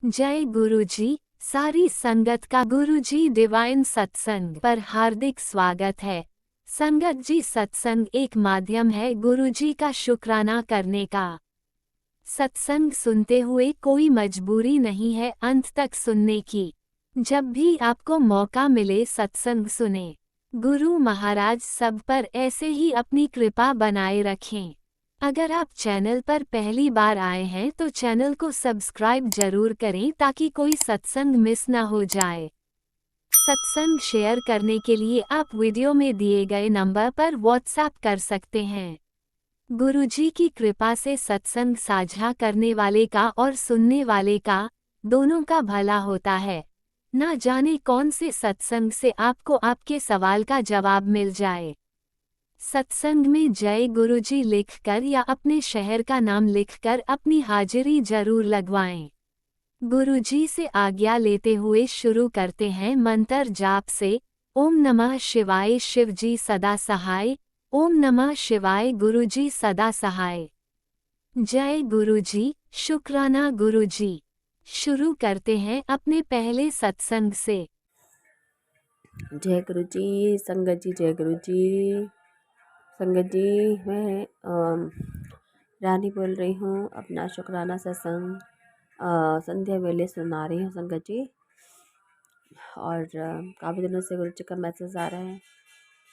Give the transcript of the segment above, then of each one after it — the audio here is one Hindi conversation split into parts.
जय गुरुजी। सारी संगत का गुरुजी डिवाइन सत्संग पर हार्दिक स्वागत है। संगत जी, सत्संग एक माध्यम है गुरुजी का शुक्राना करने का। सत्संग सुनते हुए कोई मजबूरी नहीं है अंत तक सुनने की। जब भी आपको मौका मिले सत्संग सुने। गुरु महाराज सब पर ऐसे ही अपनी कृपा बनाए रखें। अगर आप चैनल पर पहली बार आए हैं तो चैनल को सब्सक्राइब जरूर करें ताकि कोई सत्संग मिस ना हो जाए। सत्संग शेयर करने के लिए आप वीडियो में दिए गए नंबर पर व्हाट्सएप कर सकते हैं। गुरुजी की कृपा से सत्संग साझा करने वाले का और सुनने वाले का, दोनों का भला होता है। ना जाने कौन से सत्संग से आपको आपके सवाल का जवाब मिल जाए। सत्संग में जय गुरुजी लिखकर या अपने शहर का नाम लिखकर अपनी हाजिरी जरूर लगवाएं। गुरुजी से आज्ञा लेते हुए शुरू करते हैं मंत्र जाप से। ओम नमः शिवाय शिवजी सदा सहाय। ओम नमः शिवाय गुरुजी सदा सहाय। जय गुरुजी, शुक्राना गुरुजी। शुरू करते हैं अपने पहले सत्संग से। जय गुरु जी। संगत जी, जय गुरु जी। संगत जी, मैं रानी बोल रही हूँ। अपना शुक्राना सत्संग संध्या वेले सुना रही हूँ संगत जी। और काफ़ी दिनों से गुरु जी का मैसेज आ रहा है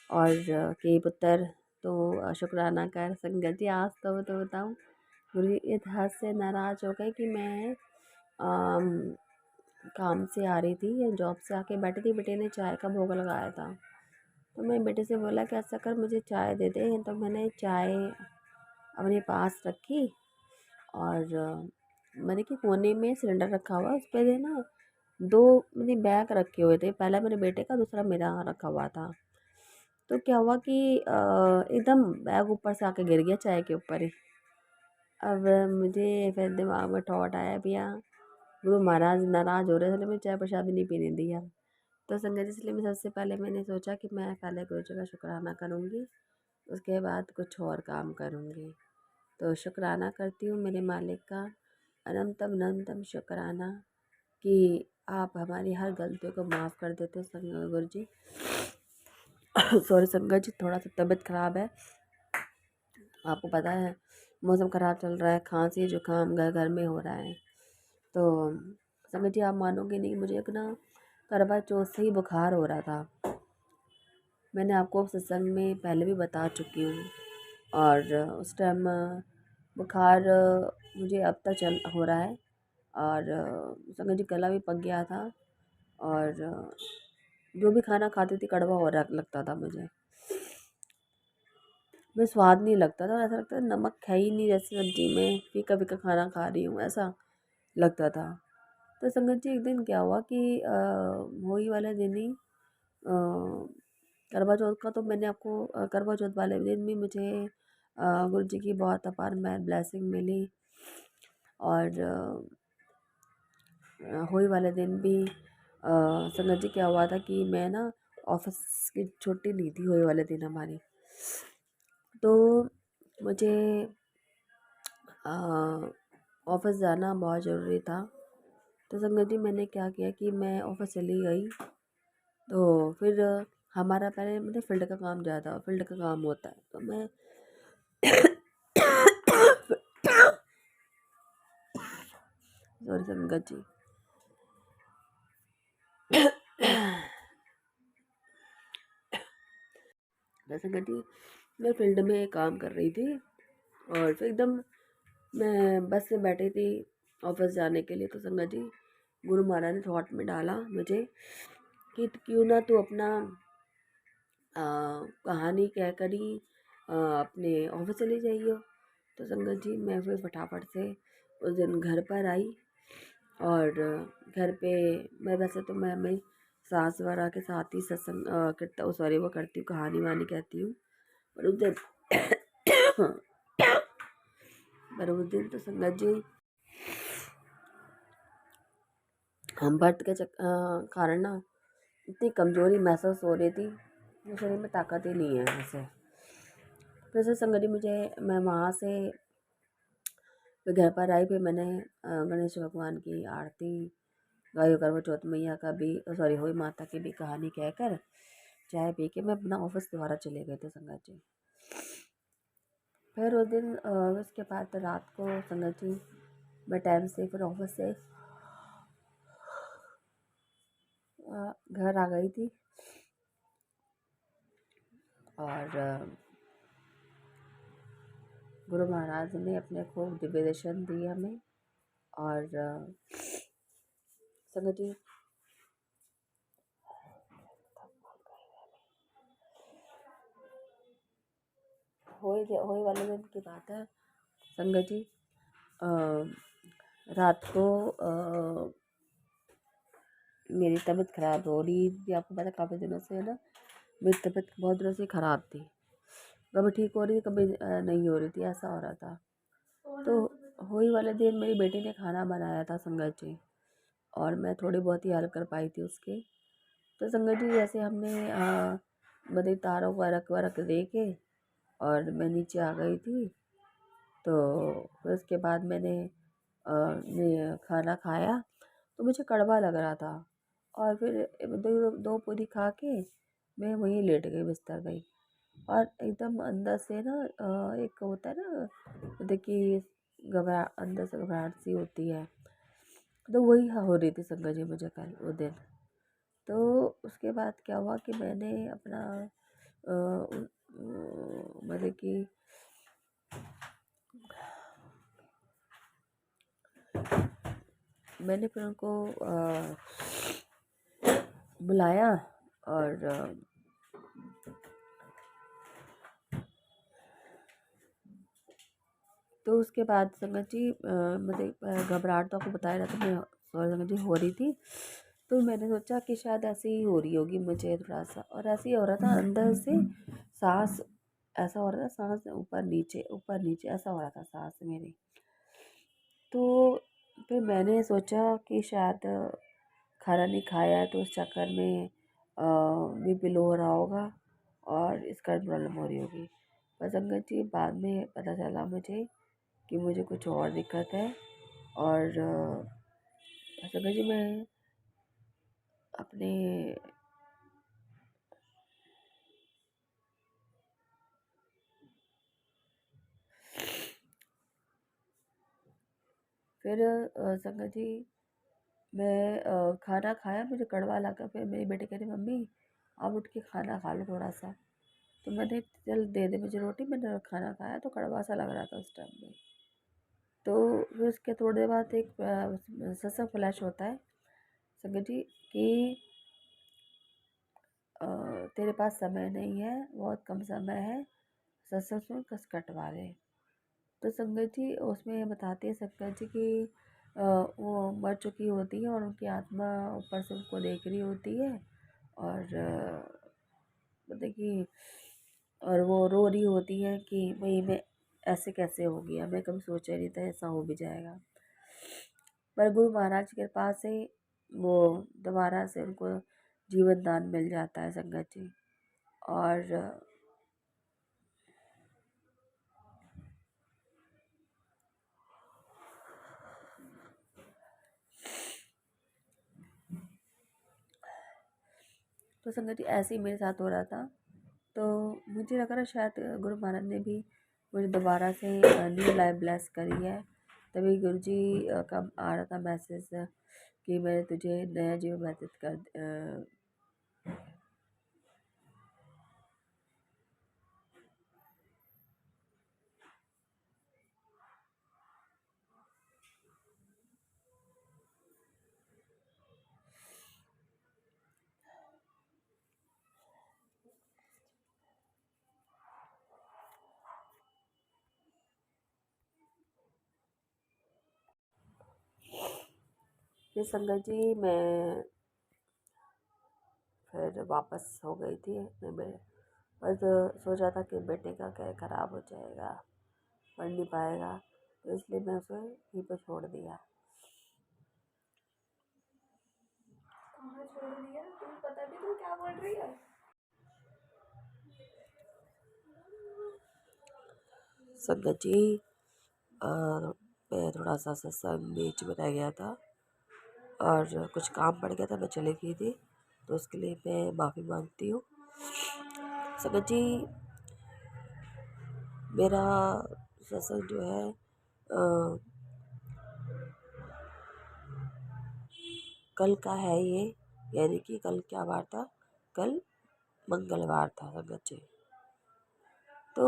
और कि पुत्र तो शुक्राना कर। संगत जी, आज तो बताऊँ, गुरु जी इस हद से नाराज़ हो गए कि मैं काम से आ रही थी, जॉब से आके बैठी थी। बेटे ने चाय का भोग लगाया था, तो मैं बेटे से बोला कि ऐसा कर, मुझे चाय दे दे। तो मैंने चाय अपने पास रखी और मैंने कि कोने में सिलेंडर रखा हुआ, उस पर ना दो मैंने बैग रखे हुए थे। पहला मेरे बेटे का, दूसरा मेरा रखा हुआ था। तो क्या हुआ कि एकदम बैग ऊपर से आके गिर गया चाय के ऊपर ही। अब मुझे फिर दिमाग में थॉट आया, भैया गुरु महाराज नाराज़ हो रहे थे, मैं चाय प्रसाद भी नहीं पीने दिया। तो संगत जी, इसलिए मैं सबसे पहले मैंने सोचा कि मैं पहले गुरु जी का शुक्राना करूँगी, उसके बाद कुछ और काम करूँगी। तो शुक्राना करती हूँ मेरे मालिक का, अनंतम अनंतम शुक्राना कि आप हमारी हर गलतियों को माफ़ कर देते हो गुरु जी। सॉरी संगत जी, थोड़ा सा तबीयत ख़राब है, आपको पता है मौसम ख़राब चल रहा है, खांसी जुकाम घर घर में हो रहा है। तो संगत जी, आप मानोगे नहीं, मुझे एक ना करवा चौथ से ही बुखार हो रहा था। मैंने आपको सत्संग में पहले भी बता चुकी हूँ और उस टाइम बुखार मुझे अब तक चल हो रहा है और संगत जी गला भी पक गया था और जो भी खाना खाती थी कड़वा हो रहा लगता था मुझे। मैं स्वाद नहीं लगता था, ऐसा लगता था नमक है ही नहीं, जैसे सब्जी में फीका फीका खाना खा रही हूँ ऐसा लगता था। तो संगत जी, एक दिन क्या हुआ कि होली वाले दिन ही करवा चौथ का, तो मैंने आपको करवा चौथ वाले दिन भी मुझे गुरु जी की बहुत अपार ब्लेसिंग मिली और होली वाले दिन भी संगत जी क्या हुआ था कि मैं ना ऑफिस की छुट्टी ली थी होली वाले दिन हमारी। तो मुझे ऑफिस जाना बहुत ज़रूरी था। तो संगत जी, मैंने क्या किया कि मैं ऑफिस चली गई। तो फिर हमारा पहले मतलब फील्ड का काम ज़्यादा फील्ड का काम होता है, तो मैं सॉरी संगत जी। तो संगत जी, मैं फील्ड में काम कर रही थी और फिर एकदम मैं बस में बैठी थी ऑफिस जाने के लिए। तो संगत जी, गुरु महाराज ने थॉट में डाला मुझे कि क्यों ना तू अपना कहानी कह कर ही अपने ऑफिस चली जाइयो। तो संगत जी, मैं फिर फटाफट से उस दिन घर पर आई और घर पे मैं वैसे तो मैं अपनी सास वगैरह के साथ ही सत्संग करता हूँ, सॉरी वो करती हूँ, कहानी वानी कहती हूँ। पर उस दिन पर उस दिन तो संगत जी, हम व्रत के कारण ना इतनी कमज़ोरी महसूस हो रही थी, मेरे शरीर में ताकत ही नहीं है वैसे। संगत जी, मैं वहाँ से फिर घर पर आई, फिर मैंने गणेश भगवान की आरती गायो करवा चौथ मैया का भी, सॉरी, होई माता की भी कहानी कहकर चाय पी के मैं अपना ऑफिस दोबारा चले गए थे संगत जी। फिर उस दिन उसके बाद रात को संगत जी मैं टाइम से फिर ऑफिस से घर आ गई थी। और गुरु महाराज ने अपने खूब दिव्य दर्शन दिए हमें। और संगत जी होई वाले दिन की बात है संगत जी। अ, रात को मेरी तबीयत ख़राब हो रही थी, आपको पता काफ़ी दिनों से है ना, मेरी तबीयत बहुत दिनों से ख़राब थी, कभी ठीक हो रही थी, कभी नहीं हो रही थी, ऐसा हो रहा था। तो होली वाले दिन मेरी बेटी ने खाना बनाया था संगत जी, और मैं थोड़ी बहुत ही हेल्प कर पाई थी उसके। तो संगत जी जैसे हमने मतलब तारों को रख वरख दे के और मैं नीचे आ गई थी। तो फिर उसके बाद मैंने खाना खाया तो मुझे कड़वा लग रहा था, और फिर दो पूरी खा के मैं वहीं लेट गई बिस्तर में ही। और एकदम अंदर से ना एक होता है ना, देखिए घबरा अंदर से घबराहट सी होती है, तो वही हो रही थी संगत जी मुझे कल वो दिन। तो उसके बाद क्या हुआ कि मैंने अपना मतलब कि मैंने फिर उनको बुलाया। और तो उसके बाद संगत जी मतलब घबराहट तो आपको बताया रहा था, मैं सॉरी संगत जी हो रही थी। तो मैंने सोचा कि शायद ऐसे ही हो रही होगी मुझे थोड़ा सा, और ऐसे ही हो रहा था अंदर से सांस, ऐसा हो रहा था सांस ऊपर नीचे ऐसा हो रहा था सांस मेरी। तो फिर मैंने सोचा कि शायद खाना नहीं खाया है तो उस चक्कर में बीपी लो हो रहा होगा और इस कारण प्रॉब्लम हो रही होगी। पर संगत जी बाद में पता चला मुझे कि मुझे कुछ और दिक्कत है। और संगत जी मैं अपने फिर संगत जी मैं खाना खाया, मुझे कड़वा लगा। फिर मेरी बेटी कह रही मम्मी आप उठ के खाना खा लो थोड़ा सा। तो मैंने चल दे दे मुझे रोटी, मैंने खाना खाया तो कड़वा सा लग रहा था उस टाइम में। तो फिर उसके थोड़ी देर बाद एक सत्संग फ्लैश होता है संगत जी कि तेरे पास समय नहीं है, बहुत कम समय है, सत्संग सुन कस कटवा ले। तो संगत जी उसमें बताती है संगत जी कि वो मर चुकी होती है और उनकी आत्मा ऊपर से उनको देख रही होती है। और मतलब कि और वो रो रही होती है कि भाई मैं ऐसे कैसे हो गया, मैं कभी सोचा ही नहीं था ऐसा हो भी जाएगा। पर गुरु महाराज की कृपा से वो दोबारा से उनको जीवन दान मिल जाता है संगत जी। और तो संगत जी ऐसे ही मेरे साथ हो रहा था। तो मुझे लग रहा है शायद गुरु महाराज ने भी मुझे दोबारा से न्यू लाइफ ब्लेस करी है। तभी गुरु जी का आ रहा था मैसेज कि मैं तुझे नया जीवन व्यतीत कर फिर संगत जी मैं फिर वापस हो गई थी बस सोचा था कि बेटे का क्या ख़राब हो जाएगा, पढ़ नहीं पाएगा, तो इसलिए मैं उसे यहीं पर छोड़ दिया। कहाँ छोड़ दिया, तुम्हें पता भी तुम क्या बोल रही है। संगत जी मैं थोड़ा सा सत्संग बीच में रह गया था और कुछ काम पड़ गया था, मैं चली गई थी, तो उसके लिए मैं माफ़ी मांगती हूँ। संगत जी, मेरा सत्संग जो है अ, कल का है ये, यानी कि कल क्या वार था, कल मंगलवार था संगत जी। तो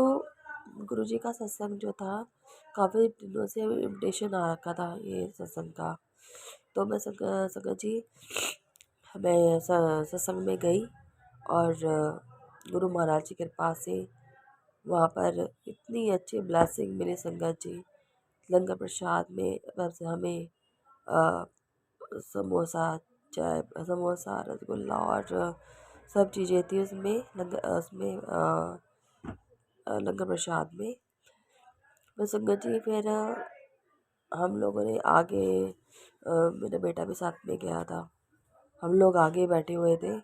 गुरुजी का सत्संग जो था, काफ़ी दिनों से इन्विटेशन आ रखा था ये सत्संग का। तो मैं संगत जी, मैं सत्संग में गई और गुरु महाराज की कृपा से वहाँ पर इतनी अच्छी ब्लेसिंग मिली संगत जी। लंगर प्रसाद में बस हमें अ, समोसा, चाय, समोसा, रसगुल्ला और सब चीज़ें थी उसमें, लंगर प्रसाद में। बस संगत जी, फिर हम लोगों ने आगे मेरा बेटा भी साथ में गया था, हम लोग आगे बैठे हुए थे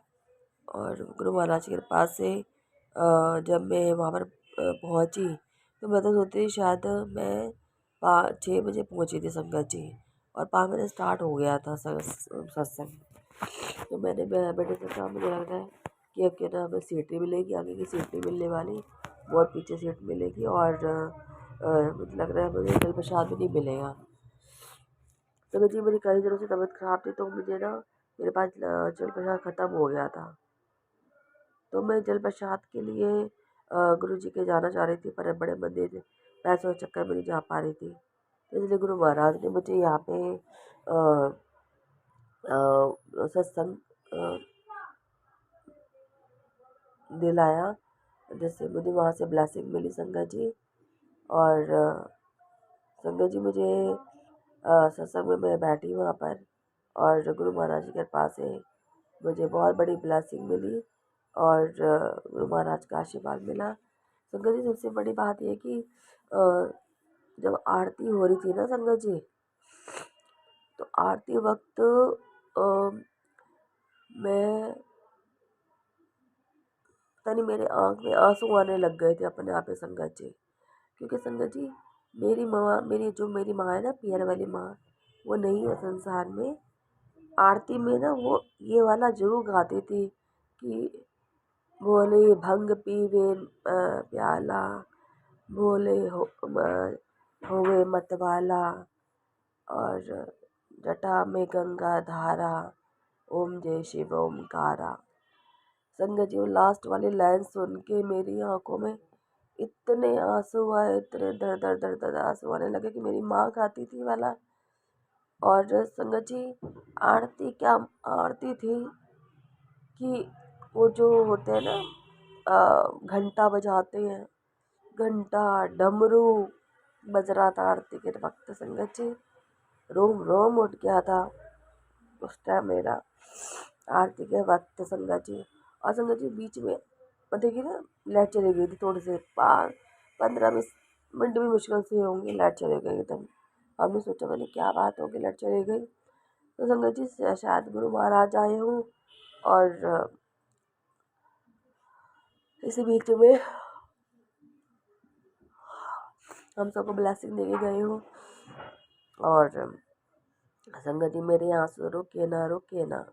और गुरु महाराज की कृपा से जब मैं वहाँ पर पहुँची, तो मैं तो सोचती शायद मैं 5-6 बजे पहुँची थी संगत जी, और 5 बजे स्टार्ट हो गया था सत्संग। तो मैंने बेटे से कहा मुझे लग रहा है कि अब क्या ना हमें सीट नहीं मिलेगी, आगे की सीट नहीं मिलने वाली, बहुत पीछे सीट मिलेगी, और मुझे लग रहा है मुझे जल प्रसाद भी नहीं मिलेगा। तो जी, मेरी कई दिनों से तबीयत ख़राब थी, तो मुझे ना मेरे पास जल प्रसाद ख़त्म हो गया था। तो मैं जल प्रसाद के लिए गुरु जी के जाना चाह रही थी, पर बड़े मंदिर थे, पैसों के चक्कर में नहीं जा पा रही थी। तो इसलिए गुरु महाराज ने मुझे यहाँ पे सत्संग दिलाया, जिससे मुझे वहाँ से ब्लेसिंग मिली संगत जी। और संगत जी, मुझे सत्संग में मैं बैठी वहाँ पर, और गुरु महाराज की कृपा से मुझे बहुत बड़ी ब्लेसिंग मिली और गुरु महाराज का आशीर्वाद मिला। संगत जी, सबसे बड़ी बात यह कि जब आरती हो रही थी ना संगत जी, तो आरती वक्त मैं पता नहीं, मेरे आँख में आंसू आने लग गए थे अपने आप ही संगत जी। क्योंकि संगत जी, मेरी माँ है ना, पियर वाली माँ, वो नहीं है संसार में। आरती में ना वो ये वाला जरूर गाती थी कि बोले भंग पीवे प्याला, बोले होवे मतवाला, और जटा में गंगा धारा, ओम जय शिव ओमकारा। संगत जी, वो लास्ट वाली लाइन सुन के मेरी आंखों में इतने आंसू आए, इतने दर दर दर दर आंसू आने लगे कि मेरी माँ गाती थी वाला। और संगत जी, आरती क्या आरती थी कि वो जो होते हैं ना, घंटा बजाते हैं, घंटा डमरू बज रहा था आरती के वक्त संगत जी, रोम रोम उठ गया था उस टाइम मेरा, आरती के वक्त संगत जी। और संगत जी, बीच में देखिए ना, लाइट चली गई थी थोड़ी से, 15-20 मिनट भी मुश्किल से होंगे, लाइट चली गई एकदम। हमने सोचा, मैंने क्या बात होगी लाइट चली गई। तो संगत जी, शायद गुरु महाराज आए हूँ, और इसी बीच में हम सबको ब्लेसिंग दे के गए हूँ। और संगत जी, मेरे आंसू रुके ना रुके ना,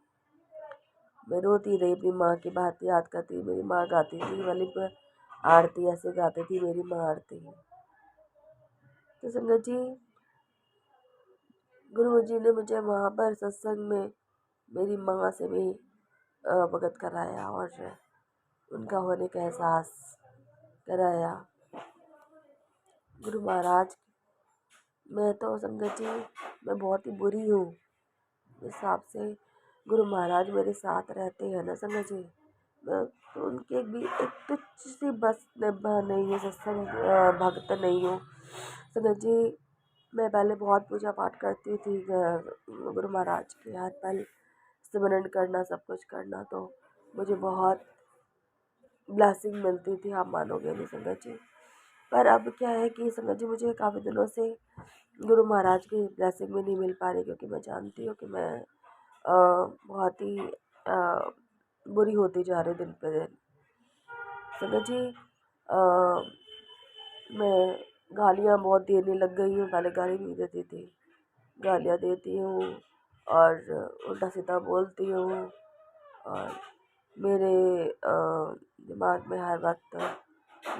मैं रोती रही अपनी माँ की बात याद करती। मेरी माँ गाती थी वाली आरती, ऐसे गाती थी मेरी माँ आरती। तो संगत जी, गुरु जी ने मुझे वहाँ पर सत्संग में मेरी माँ से भी अवगत कराया और उनका होने का एहसास कराया। गुरु महाराज, मैं तो संगत जी, मैं बहुत ही बुरी हूँ, इस हिसाब से गुरु महाराज मेरे साथ रहते हैं ना संगत जी, मैं तो उनके भी एक तुच्छ सी बस नहीं है, सत्संग भक्त नहीं हूँ संगत जी। मैं पहले बहुत पूजा पाठ करती थी, गुरु महाराज के हर पल सिमरन करना, सब कुछ करना, तो मुझे बहुत ब्लेसिंग मिलती थी, आप मानोगे नहीं संगत जी। पर अब क्या है कि संगत जी, मुझे काफ़ी दिनों से गुरु महाराज की ब्लेसिंग भी नहीं मिल पा रही, क्योंकि मैं जानती हूँ कि मैं बहुत ही बुरी होती जा रही दिन पे दिन संगत जी। मैं गालियाँ बहुत देने लग गई हूँ, पहले गाली नहीं देती थी, गालियाँ देती हूँ और उल्टा सीधा बोलती हूँ। और मेरे दिमाग में हर वक्त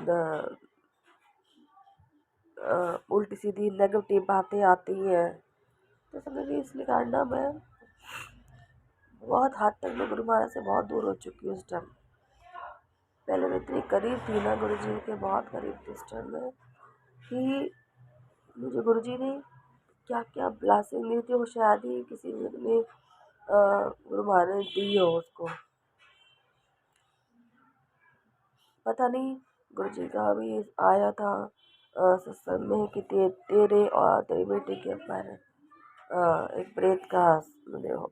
द उल्टी सीधी नेगेटिव बातें आती हैं। तो समझिए इसलिए कारण ना मैं बहुत हद तक मैं गुरु महाराज से बहुत दूर हो चुकी हूँ इस टाइम। पहले मैं इतनी करीब थी ना गुरु जी के, बहुत करीब थी इस टाइम में, कि मुझे गुरु जी ने क्या क्या ब्लेसिंग दी थी वो शायद ही किसी ने गुरु महाराज ने दी हो उसको, पता नहीं। गुरु जी का भी आया था सत्संग में कि तेरे और तेरी बेटी के ऊपर एक प्रेत का मतलब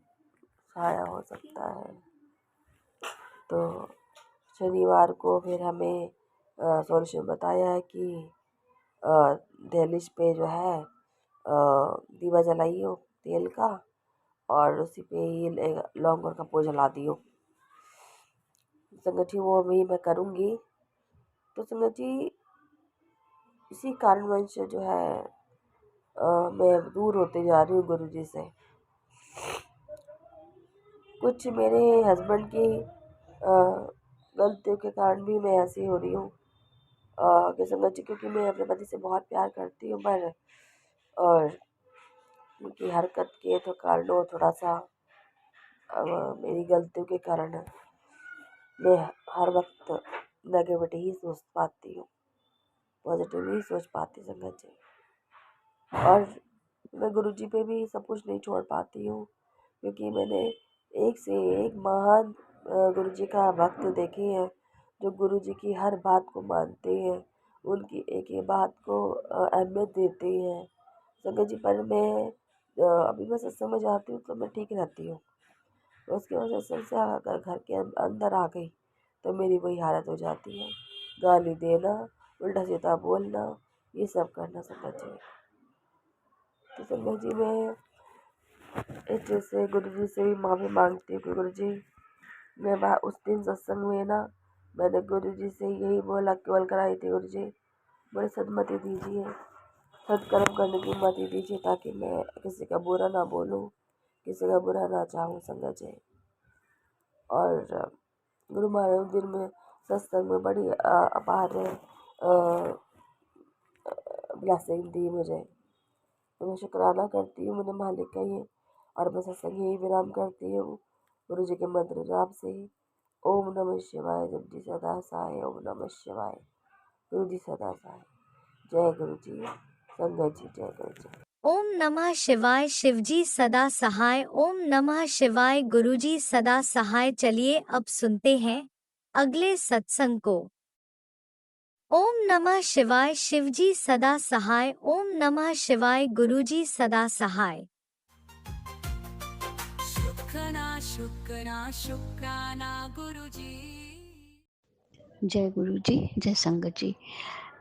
छाया हो सकता है। तो शनिवार को फिर हमें सॉल्यूशन बताया है कि दहलीज पे जो है दीवा जलाइयो तेल का, और उसी पे ही लौंग और कपूर जला दियो। संगत जी वो भी मैं करूँगी। तो संगत जी इसी कारणवश जो है मैं दूर होते जा रही हूँ गुरु जी से। कुछ मेरे हस्बैंड की गलतियों के कारण भी मैं ऐसी हो रही हूँ कि संगत जी, क्योंकि मैं अपने पति से बहुत प्यार करती हूँ, पर और उनकी हरकत के तो कारणों थोड़ा सा मेरी गलतियों के कारण मैं हर वक्त नेगेटिविटी ही सोच पाती हूँ, पॉजिटिव नहीं सोच पाती संगत जी। और मैं गुरु जी पे भी सब कुछ नहीं छोड़ पाती हूँ, क्योंकि मैंने एक से एक महान गुरु जी का भक्त देखे हैं, जो गुरु जी की हर बात को मानते हैं, उनकी एक एक बात को अहमियत देते हैं संगत जी। पर मैं अभी मैं सत्संग में जाती हूँ तो मैं ठीक रहती हूँ, उसके बाद सत्संग से अगर घर के अंदर आ गई तो मेरी वही हालत हो जाती है, गाली देना, उल्टा सीधा बोलना, ये सब करना संगत जी। तो संगत जी मैं इस चीज़ से गुरु जी से भी माफ़ी मांगती हूँ कि गुरु जी मैं उस दिन सत्संग में ना मैंने गुरु जी से यही बोला, केवल कराई थी गुरु जी मुझे सदमति दीजिए, सत्कर्म करने की मति दीजिए, ताकि मैं किसी का बुरा ना बोलूँ, किसी का बुरा ना चाहूँ संगत जी। और गुरु महाराज उस दिन में सत्संग में बड़ी अपार ब्लेसिंग दी मुझे, तो मैं शुक्राना करती हूँ मेरे मालिक का ये। और मैं सत्संग यही विराम करती हूँ गुरु जी के मंत्र जाप से ही। ओम नमः शिवाय, जप जी सदा सहाय, ओम नमः शिवाय, गुरु जी सदा सहाय। जय गुरु जी, संगत जी जय गुरु जी। ओम नमः शिवाय, शिवजी सदा सहाय। ओम नमः शिवाय, गुरुजी सदा सहाय। चलिए अब सुनते हैं अगले सत्संग को। ओम नमः शिवाय, शिवजी सदा सहाय। ओम नमः शिवाय, गुरुजी सदा सहाय। शुक्राना शुक्राना शुक्राना गुरुजी। जय गुरु जी, जय संगत जी।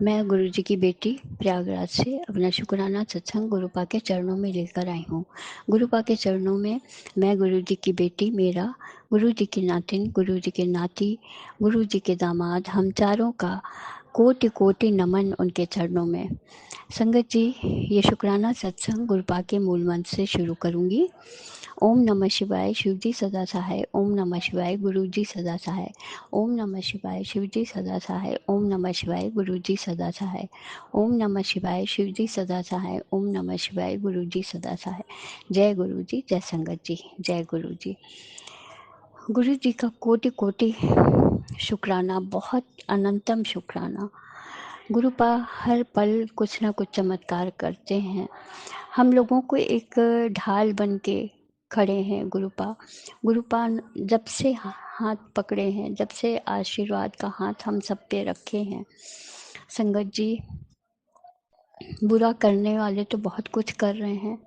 मैं गुरु जी की बेटी प्रयागराज से अपना शुक्राना सत्संग गुरुपा के चरणों में लेकर आई हूँ। गुरुपा के चरणों में मैं गुरु जी की बेटी, मेरा गुरु जी की नातिन, गुरु जी के नाती, गुरु जी के दामाद, हम चारों का कोटि कोटि नमन उनके चरणों में। संगत जी, ये शुक्राना सत्संग गुरुपा के मूल मंत्र से शुरू करूँगी। ओम नमः शिवाय, शिवजी सदा सहाय। ओम नमः शिवाय, गुरुजी सदा सहाय। ओम नमः शिवाय, शिवजी सदा सहाय। ओम नमः शिवाय, गुरुजी सदा सहाय। ओम नमः शिवाय, शिवजी सदा सहाय। ओम नमः शिवाय, गुरुजी सदा सहाय। जय गुरु जी, जय संगत जी, जय गुरु जी। गुरु जी का कोटि कोटि शुक्राना, बहुत अनंतम शुक्राना। गुरुपा हर पल कुछ ना कुछ चमत्कार करते हैं, हम लोगों को एक ढाल बन के खड़े हैं। गुरुपा गुरुपा जब से हाथ पकड़े हैं, जब से आशीर्वाद का हाथ हम सब पे रखे हैं। संगत जी, बुरा करने वाले तो बहुत कुछ कर रहे हैं,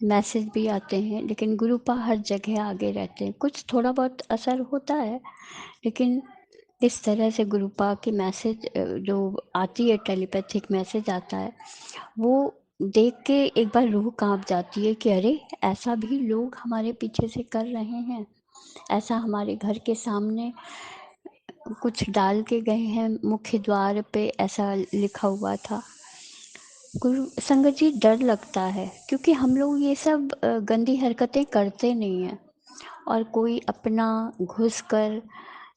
मैसेज भी आते हैं, लेकिन गुरुपा हर जगह आगे रहते हैं। कुछ थोड़ा बहुत असर होता है, लेकिन इस तरह से गुरुपा की मैसेज जो आती है, टेलीपैथिक मैसेज आता है, वो देख के एक बार रूह कांप जाती है कि अरे ऐसा भी लोग हमारे पीछे से कर रहे हैं। ऐसा हमारे घर के सामने कुछ डाल के गए हैं, मुख्य द्वार पे ऐसा लिखा हुआ था। गुरु संगत जी, डर लगता है क्योंकि हम लोग ये सब गंदी हरकतें करते नहीं हैं। और कोई अपना घुस कर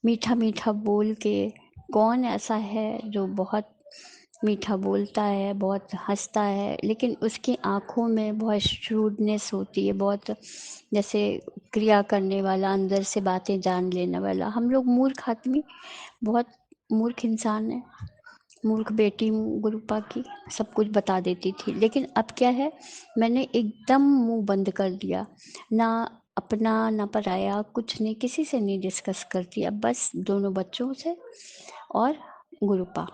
मीठा मीठा बोल के, कौन ऐसा है जो बहुत मीठा बोलता है, बहुत हंसता है, लेकिन उसकी आंखों में बहुत श्रूडनेस होती है, बहुत जैसे क्रिया करने वाला, अंदर से बातें जान लेने वाला। हम लोग मूर्ख आदमी, बहुत मूर्ख इंसान है। मूर्ख बेटी हूँ गुरुपा की, सब कुछ बता देती थी, लेकिन अब क्या है, मैंने एकदम मुंह बंद कर दिया। ना अपना ना पराया, कुछ नहीं, किसी से नहीं डिस्कस करती अब, बस दोनों बच्चों से और गुरुपा।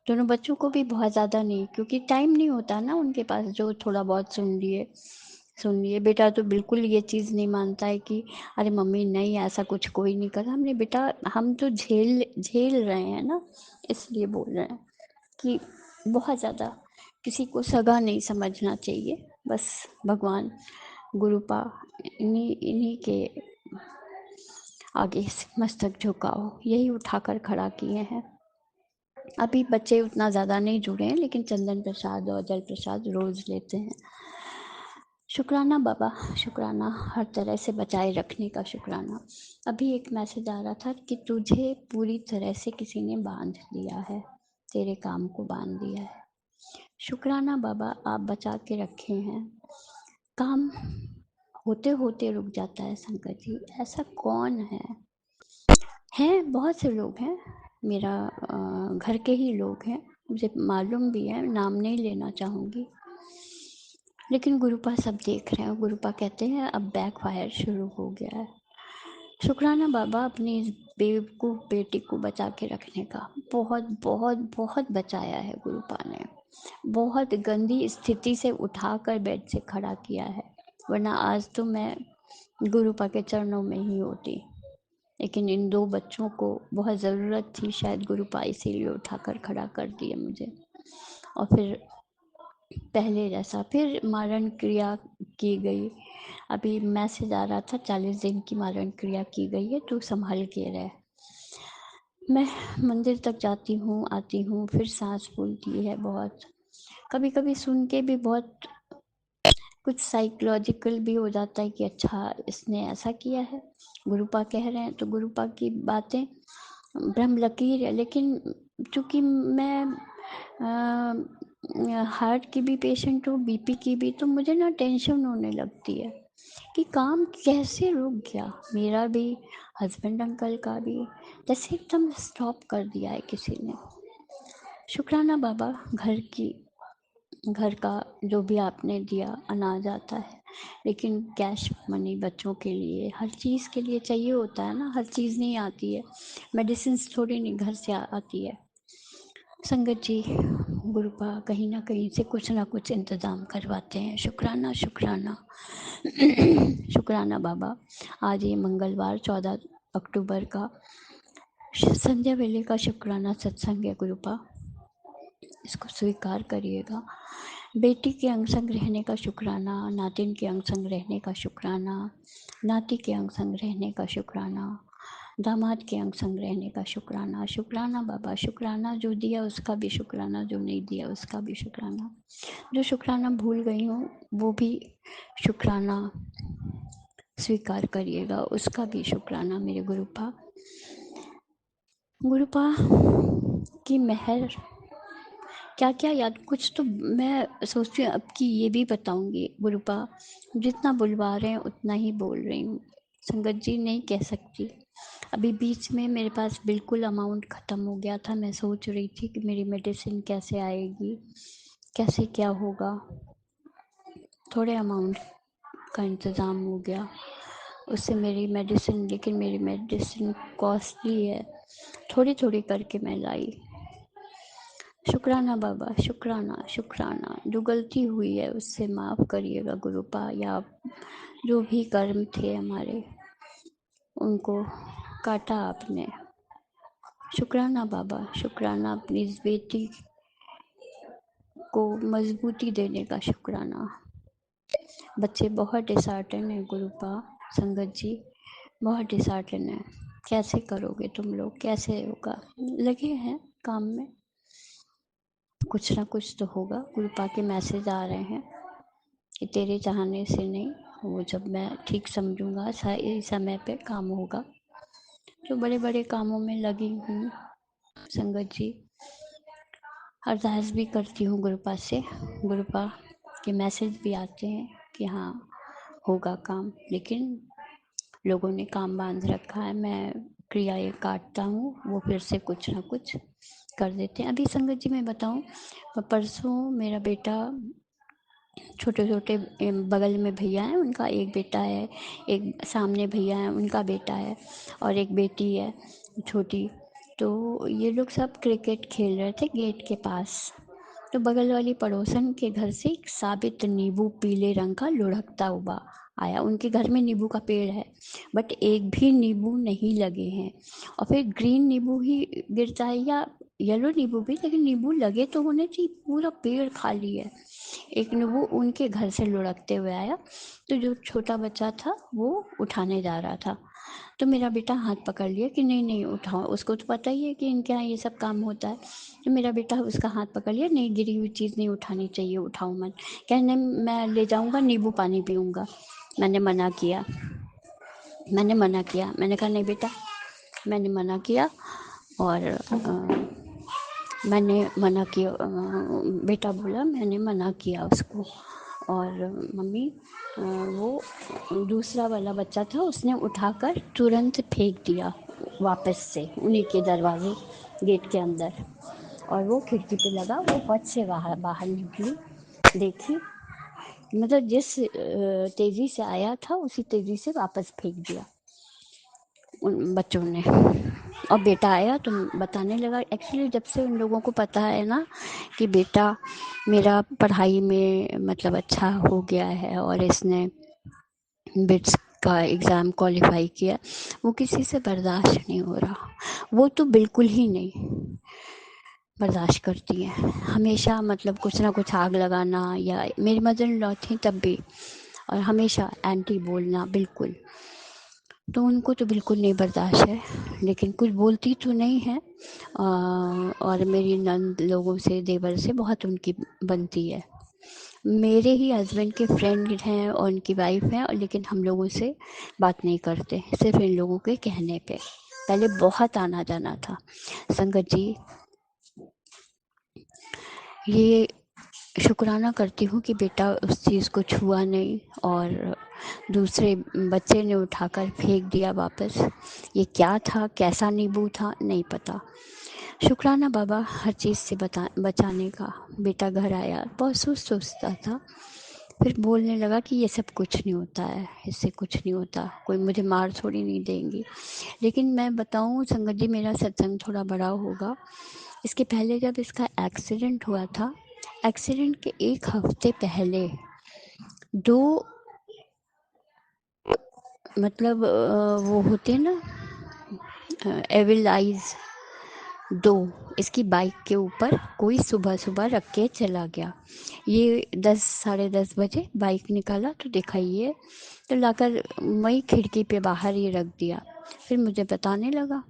दोनों बच्चों को भी बहुत ज़्यादा नहीं, क्योंकि टाइम नहीं होता ना उनके पास, जो थोड़ा बहुत सुन लिए। बेटा तो बिल्कुल ये चीज़ नहीं मानता है कि अरे मम्मी नहीं, ऐसा कुछ कोई नहीं कर। हमने बेटा, हम तो झेल झेल रहे हैं ना, इसलिए बोल रहे हैं कि बहुत ज़्यादा किसी को सगा नहीं समझना चाहिए। बस भगवान गुरुपा इन्हीं इन्हीं के आगे मस्तक झुकाओ, यही उठाकर खड़ा किए हैं। अभी बच्चे उतना ज़्यादा नहीं जुड़े हैं, लेकिन चंदन प्रसाद और जल प्रसाद रोज़ लेते हैं। शुक्राना बाबा, शुक्राना, हर तरह से बचाए रखने का शुक्राना। अभी एक मैसेज आ रहा था कि तुझे पूरी तरह से किसी ने बांध दिया है, तेरे काम को बांध दिया है। शुक्राना बाबा, आप बचा के रखे हैं। काम होते होते रुक जाता है संकट जी, ऐसा कौन है? हैं, बहुत से लोग हैं, मेरा घर के ही लोग हैं, मुझे मालूम भी है, नाम नहीं लेना चाहूँगी, लेकिन गुरुपा सब देख रहे हैं। गुरुपा कहते हैं अब बैकफायर शुरू हो गया है। शुक्राना बाबा, अपनी इस बेवकूफ़ बेटी को बचा के रखने का। बहुत बहुत बहुत बचाया है गुरुपा ने, बहुत गंदी स्थिति से उठाकर बेड से खड़ा किया है, वरना आज तो मैं गुरुपा के चरणों में ही होती। लेकिन इन दो बच्चों को बहुत ज़रूरत थी शायद, गुरुपा इसीलिए उठाकर खड़ा कर दिया मुझे। और फिर पहले जैसा फिर मारण क्रिया की गई। अभी मैसेज आ रहा था 40 दिन की मारण क्रिया की गई है, तो संभल के रहे। मैं मंदिर तक जाती हूँ, आती हूँ, फिर सांस फूलती है बहुत। कभी कभी सुन के भी बहुत कुछ साइकोलॉजिकल भी हो जाता है कि अच्छा इसने ऐसा किया है, गुरुपा कह रहे हैं, तो गुरुपा की बातें ब्रह्म लकीर है। लेकिन चूँकि मैं हार्ट की भी पेशेंट हूँ, बीपी की भी, तो मुझे ना टेंशन होने लगती है कि काम कैसे रुक गया, मेरा भी, हस्बैंड अंकल का भी, जैसे एकदम स्टॉप कर दिया है किसी ने। शुक्राना बाबा, घर का जो भी आपने दिया, अनाज आता है, लेकिन कैश मनी बच्चों के लिए, हर चीज़ के लिए चाहिए होता है ना, हर चीज़ नहीं आती है, मेडिसिन थोड़ी नहीं घर से आती है। संगत जी, गुरुपा कहीं ना कहीं से कुछ ना कुछ इंतज़ाम करवाते हैं। शुक्राना शुक्राना शुक्राना बाबा। आज ये मंगलवार 14 अक्टूबर का संध्या वेले का शुक्राना सत्संग है गुरुपा, इसको स्वीकार करिएगा। बेटी के अंग संग रहने का शुक्राना, नातिन के अंग संग रहने का शुक्राना, नाती के अंग संग रहने का शुक्राना, दामाद के अंग संग रहने का शुक्राना। शुक्राना बाबा, शुक्राना जो दिया उसका भी शुक्राना, जो नहीं दिया उसका भी शुक्राना, जो शुक्राना भूल गई हूँ वो भी शुक्राना स्वीकार करिएगा, उसका भी शुक्राना मेरे गुरुपा। गुरुपा की मेहर, क्या क्या याद, कुछ तो मैं सोचती हूँ अब कि ये भी बताऊंगी। गुरुपा जितना बुलवा रहे हैं उतना ही बोल रही हूँ, संगत जी नहीं कह सकती। अभी बीच में मेरे पास बिल्कुल अमाउंट ख़त्म हो गया था, मैं सोच रही थी कि मेरी मेडिसिन कैसे आएगी, कैसे क्या होगा। थोड़े अमाउंट का इंतज़ाम हो गया, उससे मेरी मेडिसिन, लेकिन मेरी मेडिसिन कॉस्टली है, थोड़ी थोड़ी करके मैं लाई। शुक्राना बाबा, शुक्राना शुक्राना, जो गलती हुई है उससे माफ़ करिएगा गुरुपा, या जो भी कर्म थे हमारे उनको काटा आपने। शुक्राना बाबा, शुक्राना अपनी इस बेटी को मजबूती देने का शुक्राना। बच्चे बहुत डिसहार्टन है गुरुपा, संगत जी बहुत डिसहार्टन है। कैसे करोगे तुम लोग, कैसे होगा, लगे हैं काम में। कुछ ना कुछ तो होगा। गुरुपा के मैसेज आ रहे हैं कि तेरे चाहने से नहीं, वो जब मैं ठीक समझूंगा सही समय पे काम होगा। तो बड़े बड़े कामों में लगी हूँ संगत जी। अरदास भी करती हूँ गुरुपा से, गुरुपा के मैसेज भी आते हैं कि हाँ होगा काम, लेकिन लोगों ने काम बांध रखा है। मैं क्रियाएं काटता हूँ, वो फिर से कुछ ना कुछ कर देते हैं। अभी संगत जी मैं बताऊँ, परसों मेरा बेटा, छोटे छोटे बगल में भैया हैं, उनका एक बेटा है, एक सामने भैया हैं, उनका बेटा है, और एक बेटी है छोटी। तो ये लोग सब क्रिकेट खेल रहे थे गेट के पास। तो बगल वाली पड़ोसन के घर से एक साबित नींबू पीले रंग का लुढ़कता हुआ आया। उनके घर में नींबू का पेड़ है, बट एक भी नींबू नहीं लगे हैं। और फिर ग्रीन नींबू ही गिरता है या येलो नींबू भी, लेकिन नींबू लगे तो होने चाहिए। पूरा पेड़ खाली है। एक नींबू उनके घर से लुढ़कते हुए आया। तो जो छोटा बच्चा था वो उठाने जा रहा था, तो मेरा बेटा हाथ पकड़ लिया कि नहीं नहीं उठाओ। उसको तो पता ही है कि इनके यहाँ ये सब काम होता है। तो मेरा बेटा उसका हाथ पकड़ लिया, नहीं गिरी हुई चीज़ नहीं उठानी चाहिए, उठाओ मत। कहने मैं ले जाऊँगा, नींबू पानी पीऊँगा। मैंने मना किया, मैंने कहा नहीं बेटा, मैंने मना किया। और मैंने मना किया, बेटा बोला मैंने मना किया उसको। और मम्मी वो दूसरा वाला बच्चा था, उसने उठाकर तुरंत फेंक दिया वापस से उन्हीं के दरवाजे गेट के अंदर। और वो खिड़की पे लगा, वो फट से बाहर बाहर निकली, देखी, मतलब जिस तेज़ी से आया था उसी तेज़ी से वापस फेंक दिया उन बच्चों ने। और बेटा आया तो बताने लगा। एक्चुअली जब से उन लोगों को पता है ना कि बेटा मेरा पढ़ाई में मतलब अच्छा हो गया है और इसने बिट्स का एग्ज़ाम क्वालिफाई किया, वो किसी से बर्दाश्त नहीं हो रहा। वो तो बिल्कुल ही नहीं बर्दाश्त करती हैं। हमेशा मतलब कुछ ना कुछ आग लगाना, या मेरी मदर इन लॉ थी तब भी, और हमेशा एंटी बोलना बिल्कुल। तो उनको तो बिल्कुल नहीं बर्दाश्त है, लेकिन कुछ बोलती तो नहीं है। और मेरी नंद लोगों से, देवर से बहुत उनकी बनती है। मेरे ही हस्बैंड के फ्रेंड हैं और उनकी वाइफ हैं, और लेकिन हम लोगों से बात नहीं करते, सिर्फ इन लोगों के कहने पे। पहले बहुत आना जाना था संगत जी। ये शुक्राना करती हूँ कि बेटा उस चीज़ को छुआ नहीं, और दूसरे बच्चे ने उठाकर फेंक दिया वापस। ये क्या था, कैसा नींबू था, नहीं पता। शुक्राना बाबा हर चीज़ से बचाने का। बेटा घर आया, बहुत सुस्ता था, फिर बोलने लगा कि ये सब कुछ नहीं होता है, इससे कुछ नहीं होता, कोई मुझे मार थोड़ी नहीं देंगी। लेकिन मैं बताऊँ संगत जी, मेरा सत्संग थोड़ा बड़ा होगा। इसके पहले जब इसका एक्सीडेंट हुआ था, एक्सीडेंट के एक हफ्ते पहले दो मतलब वो होते ना एविल आइज, दो इसकी बाइक के ऊपर कोई सुबह सुबह रख के चला गया। ये 10 साढ़े 10 बजे बाइक निकाला तो देखा ये, तो लाकर वही खिड़की पे बाहर ही रख दिया। फिर मुझे बताने लगा,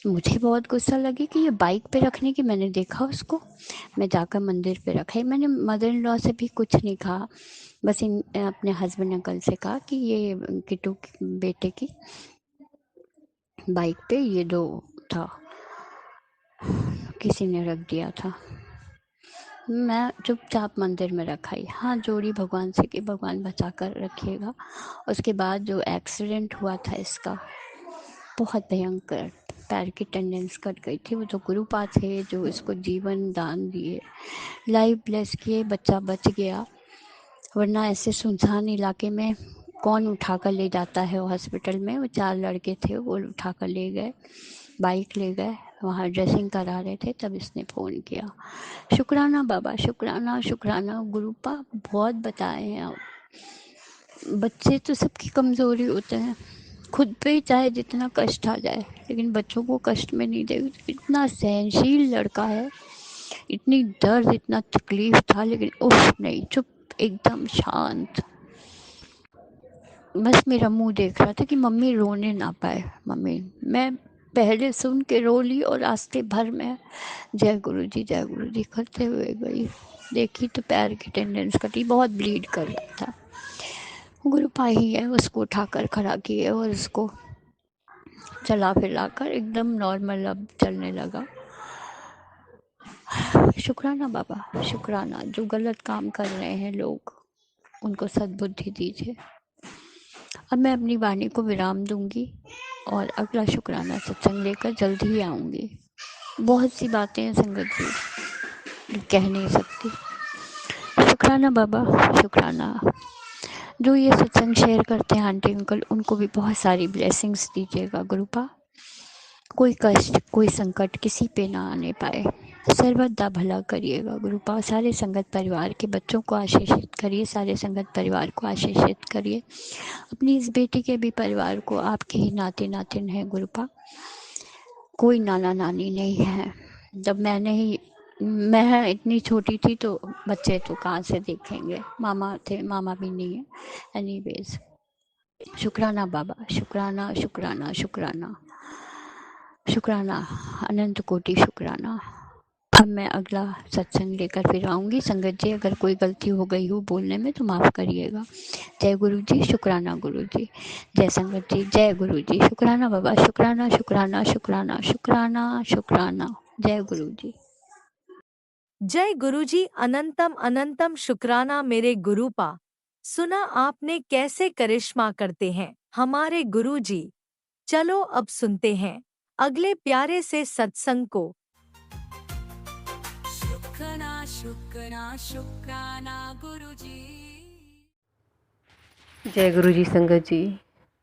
मुझे बहुत गुस्सा लगी कि ये बाइक पे रखने की, मैंने देखा उसको, मैं जाकर मंदिर पे रखा ही। मैंने मदर इन लॉ से भी कुछ नहीं कहा, बस इन अपने हस्बैंड अंकल से कहा कि ये किट्टू बेटे की बाइक पे ये दो था, किसी ने रख दिया था। मैं चुपचाप मंदिर में रखा ही, हाँ जोड़ी भगवान से कि भगवान बचा कर रखिएगा। उसके बाद जो एक्सीडेंट हुआ था इसका, बहुत भयंकर, पैर की टेंडेंस कट गई थी। वो तो गुरुपा थे जो इसको जीवन दान दिए, लाइफ ब्लेस किए, बच्चा बच गया। वरना ऐसे सुनसान इलाके में कौन उठा कर ले जाता है हॉस्पिटल में। वो 4 लड़के थे, वो उठा कर ले गए, बाइक ले गए, वहाँ ड्रेसिंग करा रहे थे, तब इसने फ़ोन किया। शुक्राना बाबा, शुक्राना शुक्राना। गुरुपा बहुत बताए हैं आप। बच्चे तो सबकी कमज़ोरी होते हैं, खुद पे ही चाहे जितना कष्ट आ जाए, लेकिन बच्चों को कष्ट में नहीं देगा। इतना सहनशील लड़का है, इतनी दर्द, इतना तकलीफ था, लेकिन उफ नहीं, चुप, एकदम शांत। बस मेरा मुंह देख रहा था कि मम्मी रोने ना पाए। मम्मी, मैं पहले सुन के रो ली और रास्ते भर में जय गुरु जी करते हुए गई। देखी तो पैर की टेंडेंस कटी, बहुत ब्लीड कर रहा था। गुरुपा ही है, उसको उठाकर खड़ा किए और उसको चला फिराकर एकदम नॉर्मल अब चलने लगा। शुक्राना बाबा, शुक्राना। जो गलत काम कर रहे हैं लोग, उनको सद्बुद्धि दीजिए। अब मैं अपनी वाणी को विराम दूंगी और अगला शुक्राना सत्संग लेकर जल्द ही आऊँगी। बहुत सी बातें हैं संगत जी, जो कह नहीं सकती। शुक्राना बाबा, शुक्राना। जो ये सत्संग शेयर करते हैं आंटी अंकल, उनको भी बहुत सारी ब्लेसिंग्स दीजिएगा गुरुपा। कोई कष्ट, कोई संकट किसी पे ना आने पाए। सर्वदा भला करिएगा गुरुपा। सारे संगत परिवार के बच्चों को आशीषित करिए, सारे संगत परिवार को आशीषित करिए। अपनी इस बेटी के भी परिवार को, आपके ही नाते नातिन है गुरुपा, कोई नाना नानी नहीं है। जब मैं इतनी छोटी थी तो बच्चे तो कहाँ से देखेंगे, मामा थे, मामा भी नहीं है। एनीवेज, शुक्राना बाबा, शुक्राना शुक्राना शुक्राना शुक्राना, अनंत कोटि शुक्राना। अब मैं अगला सत्संग लेकर फिर आऊँगी। संगत जी, अगर कोई गलती हो गई हो बोलने में तो माफ़ करिएगा। जय गुरु जी, शुक्राना गुरु जी। जय संगत जी, जय गुरु जी। शुक्राना बाबा, शुक्राना शुक्राना शुक्राना शुक्राना शुक्राना। जय गुरु जी। जय गुरुजी, अनंतम अनंतम शुक्राना मेरे गुरुपा। सुना आपने कैसे करिश्मा करते हैं हमारे गुरुजी। चलो अब सुनते हैं अगले प्यारे से सत्संग को। शुक्राना शुक्राना शुक्राना गुरुजी। जय गुरु जी संगत जी।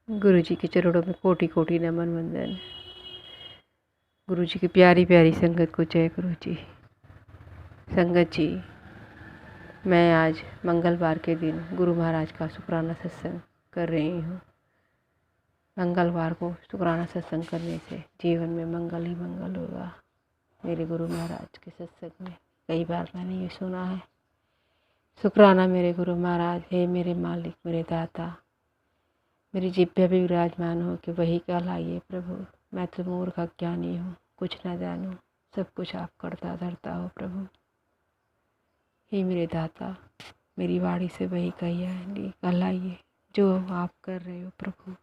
गुरु जी के चरणों में कोटि कोटि नमन वंदन। गुरु जी की प्यारी प्यारी संगत को जय गुरु जी। संगत जी, मैं आज मंगलवार के दिन गुरु महाराज का शुक्राना सत्संग कर रही हूँ। मंगलवार को शुक्राना सत्संग करने से जीवन में मंगल ही मंगल होगा। मेरे गुरु महाराज के सत्संग में कई बार मैंने ये सुना है, शुक्राना मेरे गुरु महाराज, हे मेरे मालिक, मेरे दाता, मेरी जिह्वा भी विराजमान हो कि वही कहलाइए प्रभु। मैं तो मूर्ख अज्ञानी हूँ, कुछ न जानूँ, सब कुछ आप करता धरता हो प्रभु। हे मेरे दाता, मेरी वाणी से वही कहलाइए जो आप कर रहे हो प्रभु।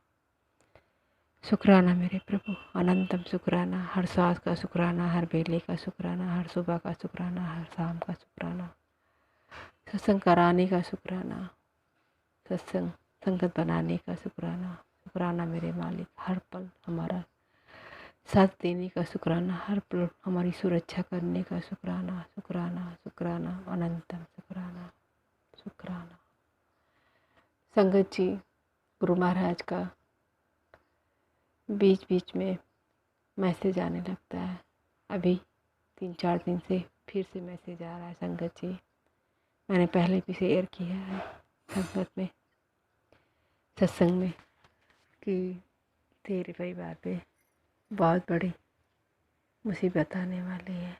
शुक्राना मेरे प्रभु, अनंतम शुक्राना। हर सांस का शुक्राना, हर बेले का शुक्राना, हर सुबह का शुक्राना, हर शाम का शुक्राना, सत्संग कराने का शुक्राना, सत्संग संगत बनाने का शुक्राना। शुक्राना मेरे मालिक, हर पल हमारा साथ देने का शुक्राना, हर पल हमारी सुरक्षा करने का शुक्राना। शुक्राना शुक्राना, अनंतम शुक्राना, शुक्राना। संगत जी, गुरु महाराज का बीच बीच में मैसेज आने लगता है। अभी 3-4 दिन से फिर से मैसेज आ रहा है संगत जी। मैंने पहले भी शेयर किया है संगत में, सत्संग में, कि तेरे परिवार पे बहुत बड़ी मुसीबत आने वाली है।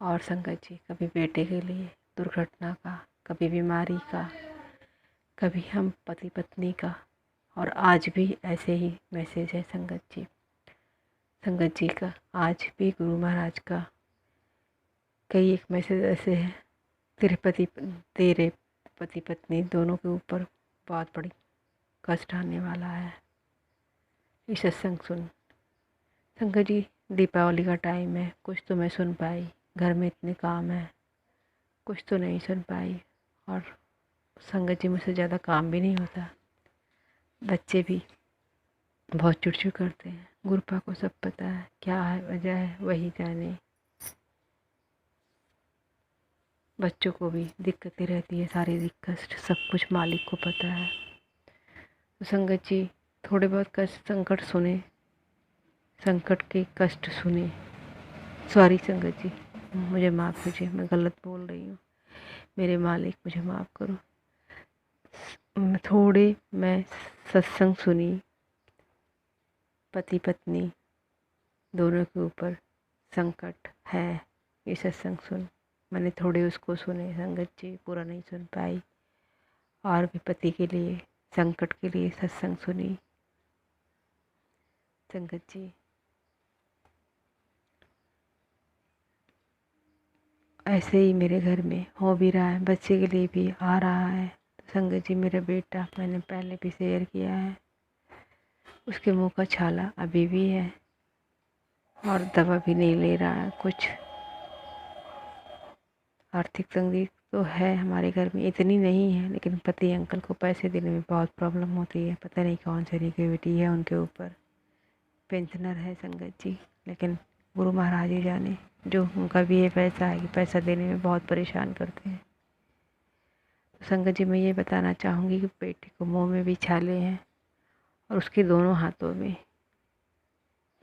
और संगत जी, कभी बेटे के लिए दुर्घटना का, कभी बीमारी का, कभी हम पति पत्नी का, और आज भी ऐसे ही मैसेज है संगत जी। संगत जी का आज भी गुरु महाराज का कई एक मैसेज ऐसे हैं, तेरे पति पत्नी दोनों के ऊपर बहुत बड़ी कष्ट आने वाला है। ये सत्संग सुन। संगत जी, दीपावली का टाइम है, कुछ तो मैं सुन पाई, घर में इतने काम है, कुछ तो नहीं सुन पाई। और संगत जी, मुझसे ज़्यादा काम भी नहीं होता, बच्चे भी बहुत चिड़चिड़ करते हैं। गुरुपा को सब पता है, क्या है वजह है वही जाने। बच्चों को भी दिक्कतें रहती है, शारीरिक कष्ट, सब कुछ मालिक को पता है। तो संगत जी, थोड़े बहुत कष्ट संकट सुने, संकट के कष्ट सुने। सॉरी संगत जी, मुझे माफ़ कीजिए, मैं गलत बोल रही हूँ, मेरे मालिक मुझे माफ़ करो। मैं सत्संग सुनी, पति पत्नी दोनों के ऊपर संकट है, ये सत्संग सुन। मैंने थोड़े उसको सुने संगत जी, पूरा नहीं सुन पाई। और भी पति के लिए संकट के लिए सत्संग सुनी संगत जी। ऐसे ही मेरे घर में हो भी रहा है, बच्चे के लिए भी आ रहा है। तो संगत जी मेरा बेटा, मैंने पहले भी शेयर किया है, उसके मुंह का छाला अभी भी है और दवा भी नहीं ले रहा है। कुछ आर्थिक तंगी तो है हमारे घर में, इतनी नहीं है, लेकिन पति अंकल को पैसे देने में बहुत प्रॉब्लम होती है। पता नहीं कौन सी नेगेटिविटी है उनके ऊपर। पेंशनर है संगत जी, लेकिन गुरु महाराज ही जाने, जो उनका भी ये पैसा है कि पैसा देने में बहुत परेशान करते हैं। तो संगत जी मैं ये बताना चाहूँगी कि बेटे को मुंह में भी छाले हैं और उसके दोनों हाथों में।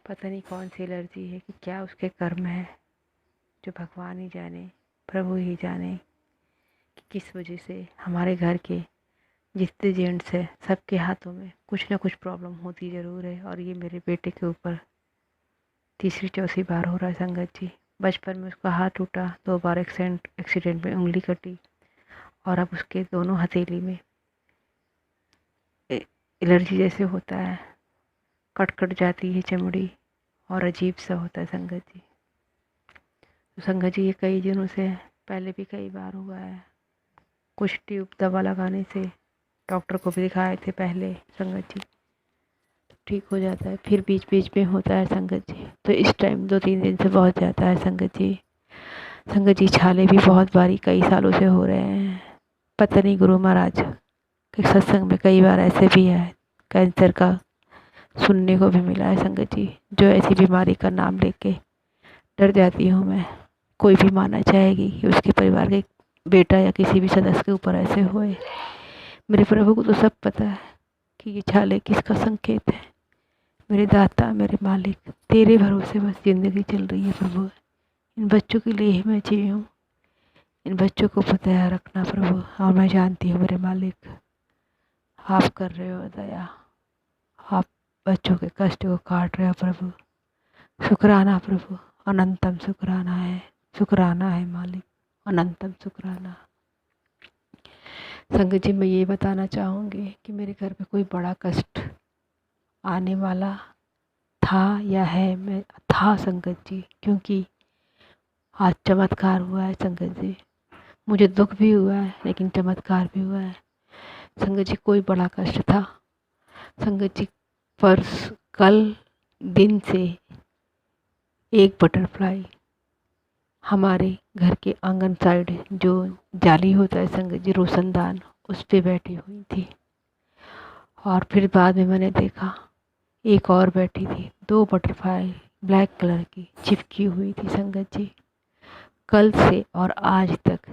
पता नहीं कौन सी एलर्जी है, कि क्या उसके कर्म है, जो भगवान ही जाने, प्रभु ही जाने कि किस वजह से हमारे घर के जितने जेंट्स है सबके हाथों में कुछ ना कुछ प्रॉब्लम होती ज़रूर है। और ये मेरे बेटे के ऊपर तीसरी चौथी बार हो रहा है संगत जी। बचपन में उसका हाथ टूटा, 2 बार एक्सीडेंट में उंगली कटी, और अब उसके दोनों हथेली में एलर्जी जैसे होता है, कट जाती है चमड़ी और अजीब सा होता है संगत जी। तो संगत जी ये कई दिनों से, पहले भी कई बार हुआ है। कुछ ट्यूब दवा लगाने से, डॉक्टर को भी दिखाए थे पहले संगत जी, ठीक हो जाता है, फिर बीच बीच में होता है संगत जी। तो इस टाइम 2-3 दिन से बहुत जाता है संगत जी। संगत जी छाले भी बहुत बारी कई सालों से हो रहे हैं। पता नहीं गुरु महाराज के सत्संग में कई बार ऐसे भी है, कैंसर का सुनने को भी मिला है संगत जी। जो ऐसी बीमारी का नाम लेके डर जाती हूँ मैं। कोई भी मानना चाहेगी कि उसके परिवार के बेटा या किसी भी सदस्य के ऊपर ऐसे हुए। मेरे प्रभु को तो सब पता है कि ये छाले किसका संकेत है। मेरे दाता, मेरे मालिक, तेरे भरोसे बस ज़िंदगी चल रही है प्रभु। इन बच्चों के लिए ही मैं जी हूँ। इन बच्चों को पता रखना प्रभु, और मैं जानती हूँ मेरे मालिक आप कर रहे हो दया, आप बच्चों के कष्ट को काट रहे हो प्रभु। शुक्राना प्रभु, अनंतम शुक्राना है, शुक्राना है मालिक, अनंतम शुक्राना। संगत जी मैं ये बताना चाहूँगी कि मेरे घर पे कोई बड़ा कष्ट आने वाला था या है, मैं था संगत जी, क्योंकि आज चमत्कार हुआ है संगत जी। मुझे दुख भी हुआ है, लेकिन चमत्कार भी हुआ है संगत जी। कोई बड़ा कष्ट था संगत जी। कल दिन से एक बटरफ्लाई हमारे घर के आंगन साइड जो जाली होता है संगत जी, रोशनदान, उस पे बैठी हुई थी। और फिर बाद में मैंने देखा एक और बैठी थी। 2 बटरफ्लाई ब्लैक कलर की चिपकी हुई थी संगत जी। कल से और आज तक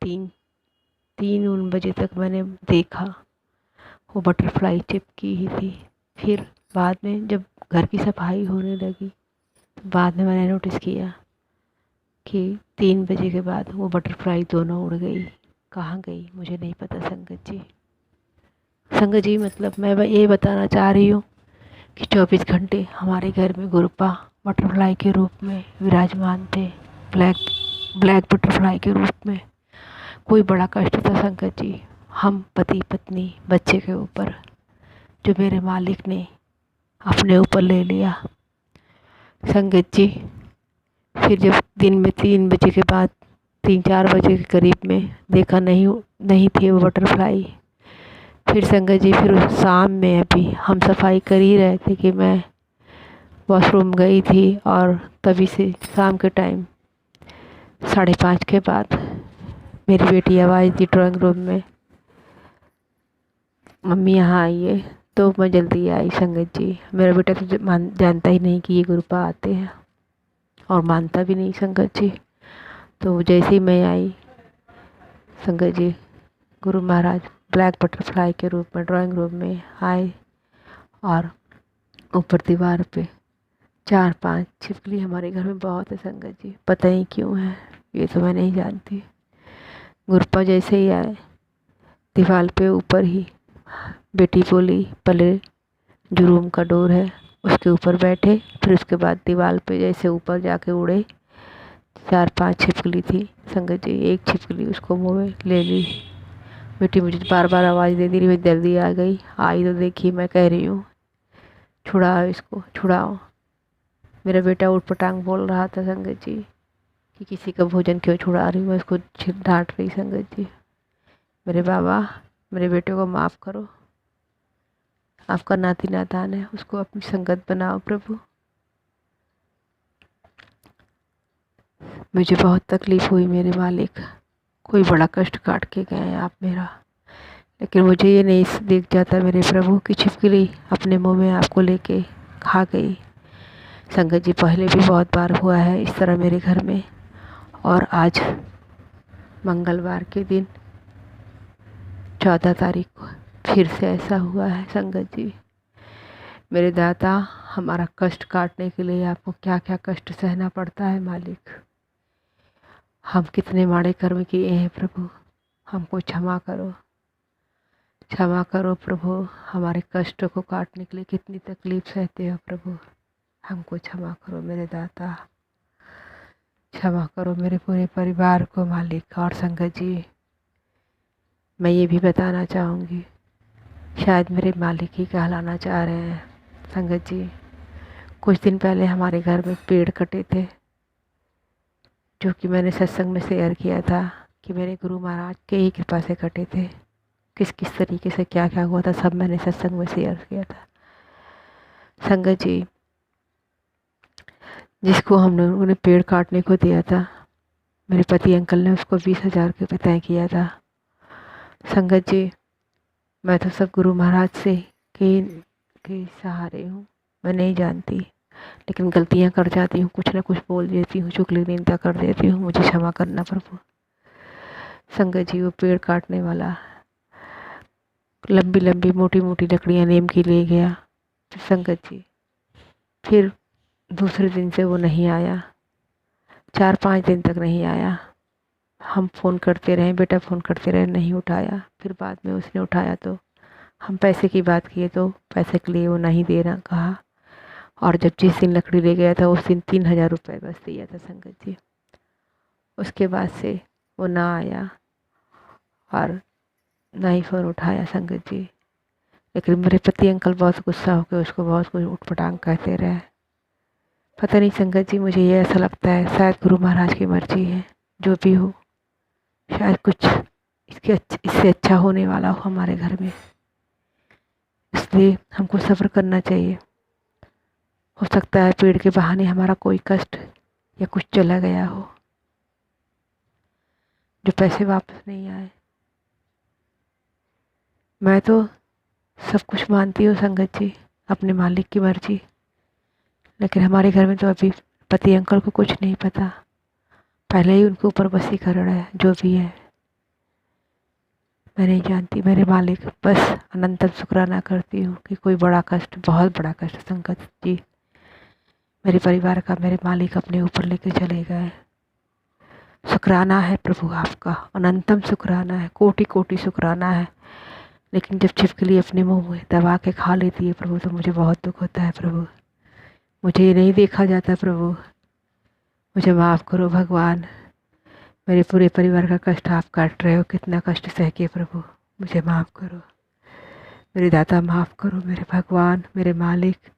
3 बजे तक मैंने देखा वो बटरफ्लाई चिपकी ही थी। फिर बाद में जब घर की सफाई होने लगी, तो बाद में मैंने नोटिस किया कि 3 बजे के बाद वो बटरफ्लाई दोनों उड़ गई। कहाँ गई मुझे नहीं पता संगत जी। संगत जी मतलब मैं ये बताना चाह रही हूँ कि 24 घंटे हमारे घर में गुरुपा बटरफ्लाई के रूप में विराजमान थे, ब्लैक बटरफ्लाई के रूप में। कोई बड़ा कष्ट था संगत जी हम पति पत्नी बच्चे के ऊपर, जो मेरे मालिक ने अपने ऊपर ले लिया संगत जी। फिर जब दिन में 3 बजे के बाद 3-4 बजे के करीब में देखा नहीं थी वो बटरफ्लाई। फिर संगत जी फिर शाम में अभी हम सफाई कर ही रहे थे कि मैं वॉशरूम गई थी, और तभी से शाम के टाइम 5:30 के बाद मेरी बेटी आवाज़ दी ड्राइंग रूम में, मम्मी यहाँ आइए। तो मैं जल्दी आई संगत जी। मेरा बेटा तो जानता ही नहीं कि ये गुरुपा आते हैं, और मानता भी नहीं संगत जी। तो जैसे ही मैं आई संगत जी, गुरु महाराज ब्लैक बटरफ्लाई के रूप में ड्राइंग रूम में आए, और ऊपर दीवार पे 4-5 छिपकली हमारे घर में बहुत है संगत जी। पता नहीं क्यों है, ये तो मैं नहीं जानती। गुरुपा जैसे ही आए, दीवार पे ऊपर ही बेटी बोली पहले जो रूम का डोर है उसके ऊपर बैठे। फिर उसके बाद दीवार पे जैसे ऊपर जाके उड़े। 4-5 छिपकली थी संगत जी। एक छिपकली उसको मुँह में ले ली। बेटी मुझे बार बार आवाज़ दे दी रही, जल्दी आ गई। आई तो देखी मैं कह रही हूँ छुड़ाओ इसको, छुड़ाओ। मेरा बेटा उठ पटांग बोल रहा था संगत जी। कि किसी का भोजन क्यों छुड़ा रही हूँ, मैं उसको डांट रही संगत जी। मेरे बाबा, मेरे बेटे को माफ़ करो, आपका नाती नादान है, उसको अपनी संगत बनाओ प्रभु। मुझे बहुत तकलीफ़ हुई मेरे मालिक, कोई बड़ा कष्ट काट के गए हैं आप मेरा, लेकिन मुझे ये नहीं दिख जाता मेरे प्रभु कि छिपकली अपने मुंह में आपको लेके खा गई। संगत जी, पहले भी बहुत बार हुआ है इस तरह मेरे घर में, और आज मंगलवार के दिन 14 तारीख को फिर से ऐसा हुआ है। संगत जी, मेरे दाता, हमारा कष्ट काटने के लिए आपको क्या क्या कष्ट सहना पड़ता है मालिक। हम कितने माड़े कर्म किए हैं प्रभु, हमको क्षमा करो, क्षमा करो प्रभु। हमारे कष्ट को काटने के लिए कितनी तकलीफ सहते हो प्रभु, हमको क्षमा करो मेरे दाता, क्षमा करो मेरे पूरे परिवार को मालिक। और संगत जी, मैं ये भी बताना चाहूँगी, शायद मेरे मालिक ही कहलाना चाह रहे हैं। संगत जी, कुछ दिन पहले हमारे घर में पेड़ कटे थे, जो कि मैंने सत्संग में शेयर किया था कि मेरे गुरु महाराज के ही कृपा से कटे थे। किस किस तरीके से क्या क्या हुआ था सब मैंने सत्संग में शेयर किया था। संगत जी, जिसको हम लोगों ने पेड़ काटने को दिया था, मेरे पति अंकल ने उसको 20,000 रुपये तय किया था। संगत जी, मैं तो सब गुरु महाराज से के सहारे हूँ, मैं नहीं जानती, लेकिन गलतियाँ कर जाती हूँ, कुछ ना कुछ बोल देती हूँ, चुगली निंदा कर देती हूँ, मुझे क्षमा करना प्रभु। संगत जी, वो पेड़ काटने वाला लंबी लंबी मोटी मोटी लकड़ियाँ नीम की ले गया। संगत जी, फिर दूसरे दिन से वो नहीं आया, 4-5 दिन तक नहीं आया। हम फ़ोन करते रहे, बेटा फ़ोन करते रहे, नहीं उठाया। फिर बाद में उसने उठाया तो हम पैसे की बात किए तो पैसे के लिए वो नहीं देना कहा, और जब जिस दिन लकड़ी ले गया था उस दिन 3,000 रुपये बस दिया था संगत जी। उसके बाद से वो ना आया और ना ही फ़ोन उठाया संगत जी। लेकिन मेरे पति अंकल बहुत गुस्सा होकर उसको बहुत कुछ उटपटांग कहते रहे। पता नहीं संगत जी, मुझे ये ऐसा लगता है शायद गुरु महाराज की मर्जी है, जो भी हो, शायद कुछ इससे अच्छा होने वाला हो हमारे घर में, इसलिए हमको सब्र करना चाहिए। हो सकता है पेड़ के बहाने हमारा कोई कष्ट या कुछ चला गया हो, जो पैसे वापस नहीं आए। मैं तो सब कुछ मानती हूँ संगत जी, अपने मालिक की मर्जी, लेकिन हमारे घर में तो अभी पति अंकल को कुछ नहीं पता, पहले ही उनके ऊपर वशीकरण है, जो भी है मैं नहीं जानती। मेरे मालिक, बस अनंतम शुक्राना करती हूँ कि कोई बड़ा कष्ट, बहुत बड़ा कष्ट संगत जी मेरे परिवार का मेरे मालिक अपने ऊपर लेके चले गए। शुक्राना है प्रभु आपका, अनंतम शुक्राना है, कोटि कोटि शुक्राना है। लेकिन जब छिपकली अपने मुंह में दबा के खा लेती है प्रभु, तो मुझे बहुत दुख होता है प्रभु, मुझे ये नहीं देखा जाता प्रभु, मुझे माफ़ करो भगवान। मेरे पूरे परिवार का कष्ट आप काट रहे हो, कितना कष्ट सह के प्रभु, मुझे माफ़ करो मेरे दाता, माफ़ करो मेरे भगवान, मेरे मालिक।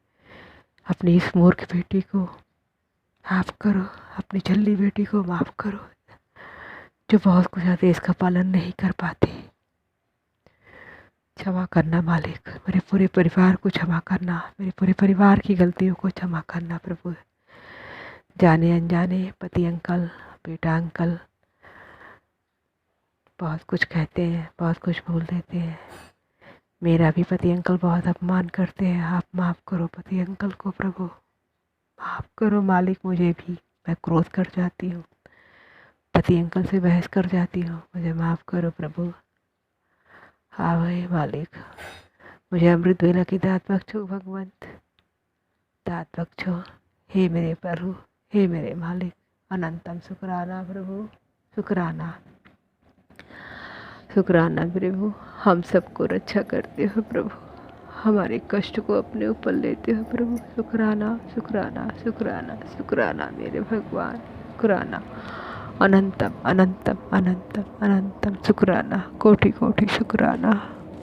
अपनी इस मूर्ख बेटी को माफ़ करो, अपनी झल्ली बेटी को माफ़ करो, जो बहुत कुछ आदेश का पालन नहीं कर पाती। क्षमा करना मालिक, मेरे पूरे परिवार को क्षमा करना, मेरे पूरे परिवार की गलतियों को क्षमा करना प्रभु। जाने अनजाने पति अंकल, बेटा अंकल बहुत कुछ कहते हैं, बहुत कुछ बोल देते हैं। मेरा भी पति अंकल बहुत अपमान करते हैं, आप माफ़ करो पति अंकल को प्रभु, माफ़ करो मालिक। मुझे भी, मैं क्रोध कर जाती हूँ, पति अंकल से बहस कर जाती हूँ, मुझे माफ़ करो प्रभु। हाँ भाई मालिक, मुझे अमृत वेला की दात बख्शो भगवंत, दात बख्शो हे मेरे प्रभु, हे मेरे मालिक। अनंतम शुक्राना प्रभु, शुक्राना शुक्राना प्रभु। हम सबको रक्षा करते हो प्रभु, हमारे कष्ट को अपने ऊपर लेते हो प्रभु। शुक्राना शुक्राना शुक्राना शुक्राना मेरे भगवान, शुक्राना अनंतम अनंतम अनंतम अनंतम शुक्राना, कोटि कोटि शुक्राना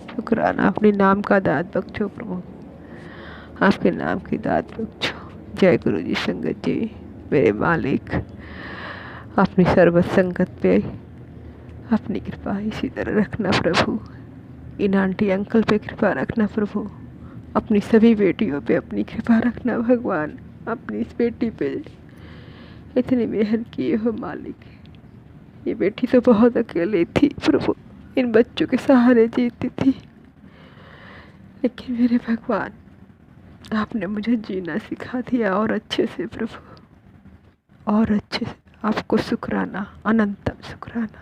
शुक्राना। अपने नाम का दात बख्शो प्रभु, आपके नाम की दात बख्शो। जय गुरु जी संगत जी, मेरे मालिक अपनी सर्वत संगत पे अपनी कृपा इसी तरह रखना प्रभु। इन आंटी अंकल पे कृपा रखना प्रभु। अपनी सभी बेटियों पे अपनी कृपा रखना भगवान। अपनी इस बेटी पे इतनी मेहर किए हो मालिक। ये बेटी तो बहुत अकेली थी प्रभु, इन बच्चों के सहारे जीती थी, लेकिन मेरे भगवान आपने मुझे जीना सिखा दिया और अच्छे से प्रभु, और अच्छे से। आपको शुक्राना, अनंतम शुक्राना।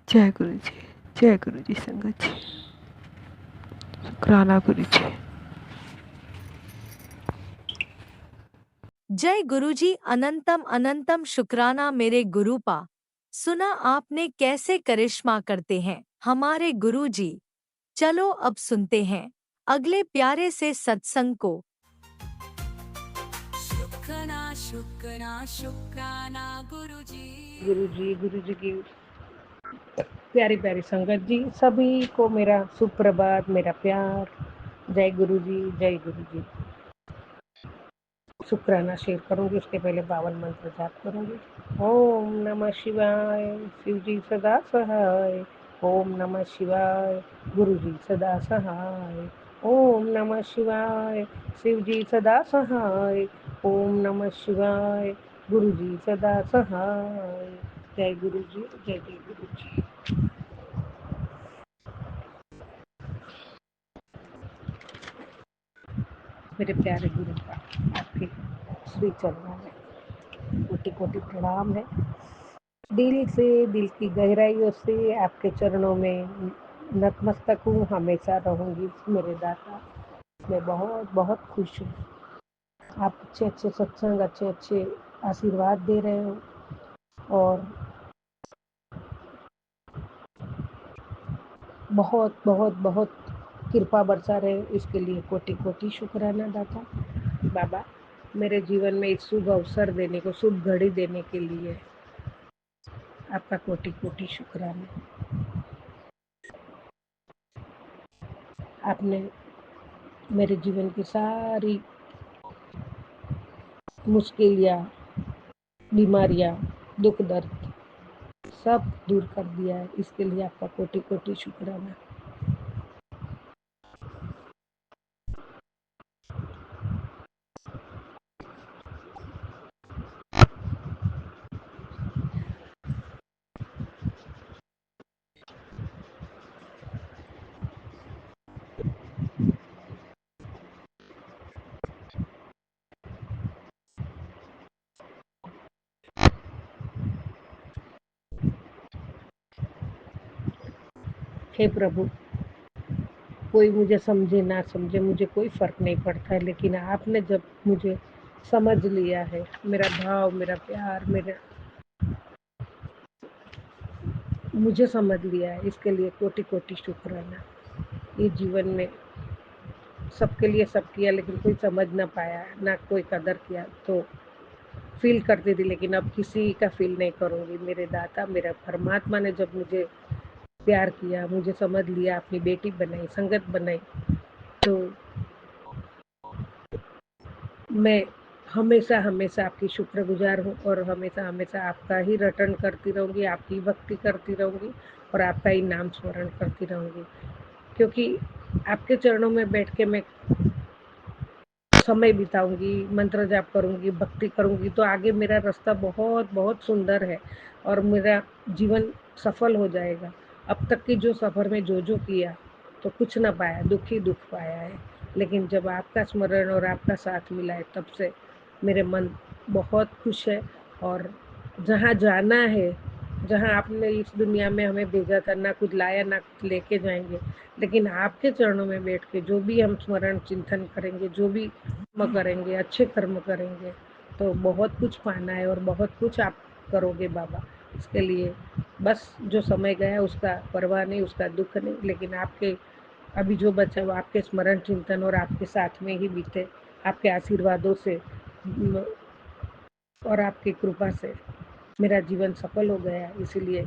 जय गुरु जी, जय गुरु जी संगत जी। शुक्राना गुरु जी। जय गुरुजी, अनंतम अनंतम शुक्राना मेरे गुरुपा। सुना आपने कैसे करिश्मा करते हैं हमारे गुरुजी। चलो अब सुनते हैं अगले प्यारे से सत्संग को। शुक्राना शुक्राना शुक्राना गुरुजी। गुरु जी की प्यारी प्यारी संगत जी, सभी को मेरा सुप्रभात, मेरा प्यार। जय गुरु जी, जय गुरु जी। शुक्राना शेयर करूंगी, उसके पहले 52 मंत्र जाप करूंगी। ओम नमः शिवाय, शिव जी सदा सहाय। ओम नमः शिवाय, गुरु जी सदा सहाय। ओम नमः शिवाय, शिव जी सदा सहाय। ओम नमः शिवाय, गुरु जी सदा सहाय। जय गुरु जी, जय जय गुरु जी। मेरे प्यारे गुरु का आपके श्री चरणों में कोटि कोटि प्रणाम है। दिल से, दिल की गहराइयों से आपके चरणों में नतमस्तक हूँ, हमेशा रहूंगी मेरे दाता। मैं बहुत बहुत खुश हूँ। आप अच्छे अच्छे सत्संग, अच्छे अच्छे आशीर्वाद दे रहे हो और बहुत बहुत बहुत कृपा बरसा रहे हो, इसके लिए कोटि कोटि शुक्राना दाता। बाबा, मेरे जीवन में इस शुभ अवसर देने को, शुभ घड़ी देने के लिए आपका कोटि कोटि शुक्राना। आपने मेरे जीवन की सारी मुश्किलियाँ, बीमारियाँ, दुख दर्द सब दूर कर दिया है, इसके लिए आपका कोटि कोटि शुक्राना। हे प्रभु, कोई मुझे समझे ना समझे, मुझे कोई फर्क नहीं पड़ता है, लेकिन आपने जब मुझे समझ लिया है, मेरा भाव, मेरा प्यार, मेरा मुझे समझ लिया है, इसके लिए कोटि कोटि शुक्राना। ये जीवन में सबके लिए सब किया, लेकिन कोई समझ ना पाया, ना कोई कदर किया, तो फील करती थी, लेकिन अब किसी का फील नहीं करूँगी। मेरे दाता, मेरा परमात्मा ने जब मुझे प्यार किया, मुझे समझ लिया, अपनी बेटी बनाई, संगत बनाई, तो मैं हमेशा हमेशा आपकी शुक्रगुजार हूँ और हमेशा हमेशा आपका ही रटन करती रहूँगी, आपकी भक्ति करती रहूँगी और आपका ही नाम स्मरण करती रहूँगी, क्योंकि आपके चरणों में बैठ के मैं समय बिताऊंगी, मंत्र जाप करूंगी, भक्ति करूंगी, तो आगे मेरा रास्ता बहुत बहुत सुंदर है और मेरा जीवन सफल हो जाएगा। अब तक की जो सफ़र में जो किया, तो कुछ ना पाया, दुख ही दुख पाया है, लेकिन जब आपका स्मरण और आपका साथ मिला है, तब से मेरे मन बहुत खुश है। और जहाँ जाना है, जहाँ आपने इस दुनिया में हमें भेजा था, ना कुछ लाया ना कुछ लेके जाएंगे, लेकिन आपके चरणों में बैठ के जो भी हम स्मरण चिंतन करेंगे, जो भी कर्म करेंगे, अच्छे कर्म करेंगे, तो बहुत कुछ पाना है और बहुत कुछ आप करोगे बाबा। इसके लिए बस जो समय गया उसका परवाह नहीं, उसका दुख नहीं, लेकिन आपके अभी जो बचा वो आपके स्मरण चिंतन और आपके साथ में ही बीते, आपके आशीर्वादों से और आपकी कृपा से मेरा जीवन सफल हो गया। इसीलिए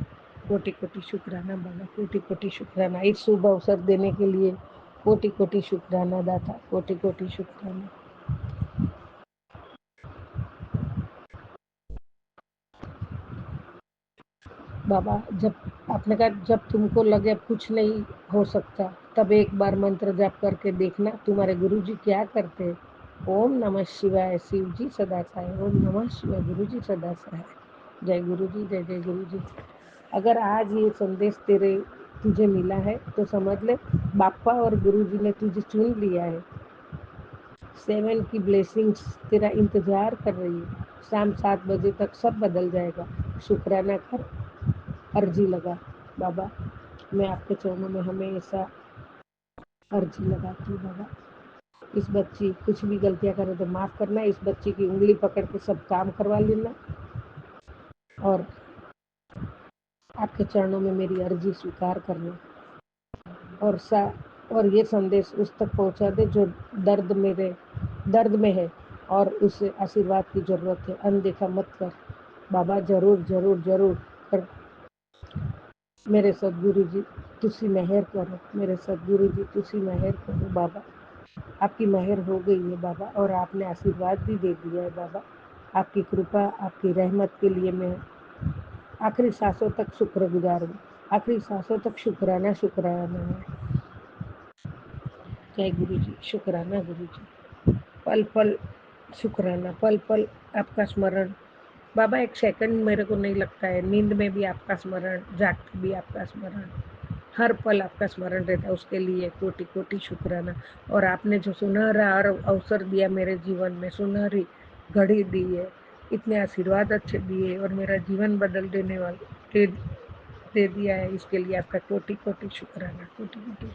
कोटि कोटि शुक्राना बाबा, कोटि कोटि शुक्राना। इस शुभ अवसर देने के लिए कोटि कोटि शुक्राना दाता, कोटि कोटि शुक्राना। बाबा जब आपने कहा जब तुमको लगे अब कुछ नहीं हो सकता तब एक बार मंत्र जाप करके देखना तुम्हारे गुरुजी क्या करते हैं। ओम नमः शिवाय शिव जी सदा सहाय। ओम नमः शिवाय गुरु जी सदा सहाय। जय गुरु जी, जय जय गुरु जी। अगर आज ये संदेश तुझे मिला है तो समझ ले बापा और गुरु जी ने तुझे चुन लिया है। 7 की ब्लेसिंग्स तेरा इंतजार कर रही है। शाम 7 बजे तक सब बदल जाएगा। शुक्राना कर, अर्जी लगा। बाबा मैं आपके चरणों में हमेशा अर्जी लगाती हूँ। बाबा इस बच्ची कुछ भी गलतियाँ करे तो माफ़ करना। इस बच्ची की उंगली पकड़ के सब काम करवा लेना और आपके चरणों में मेरी अर्जी स्वीकार करना। और ये संदेश उस तक पहुंचा दे जो दर्द में है और उसे आशीर्वाद की जरूरत है। अनदेखा मत कर बाबा। जरूर जरूर जरूर कर। मेरे सदगुरु जी तुसी मेहर करो। मेरे सदगुरु जी तुसी मेहर करो बाबा। आपकी मेहर हो गई है बाबा और आपने आशीर्वाद भी दे दिया है बाबा। आपकी कृपा, आपकी रहमत के लिए मैं आखिरी सांसों तक शुक्रगुजार हूँ। आखिरी सांसों तक शुक्राना शुक्राना है। जय गुरु जी, शुक्राना गुरु जी। पल पल शुक्राना, पल पल आपका स्मरण बाबा। एक सेकंड मेरे को नहीं लगता है। नींद में भी आपका स्मरण, जागते भी आपका स्मरण, हर पल आपका स्मरण रहता है। उसके लिए कोटि कोटि शुक्राना। और आपने जो सुनहरा अवसर दिया मेरे जीवन में, सुनहरी घड़ी दी है, इतने आशीर्वाद अच्छे दिए और मेरा जीवन बदल देने वाले दे दिया है, इसके लिए आपका कोटि कोटि शुक्राना, कोटि कोटि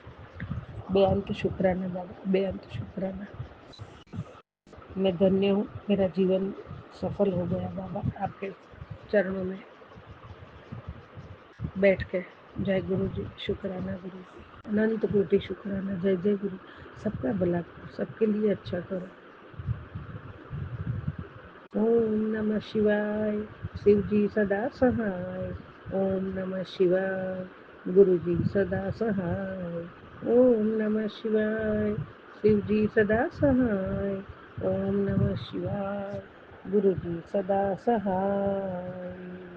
बेअंत शुक्राना बाबा, बेअंत शुक्राना। मैं धन्य हूँ। मेरा जीवन सफल हो गया बाबा आपके चरणों में बैठ के। जय गुरु जी, शुक्राना गुरु जी, अनंत कोटि शुक्राना। जय जय गुरु। सबका भला करो, सबके लिए अच्छा करो। ओम नमः शिवाय शिव जी सदा सहाय। ओम नमः शिवाय गुरु जी सदा सहाय। ओम नमः शिवाय शिव जी सदा सहाय। ओम नमः शिवाय गुरु जी सदा सहाय।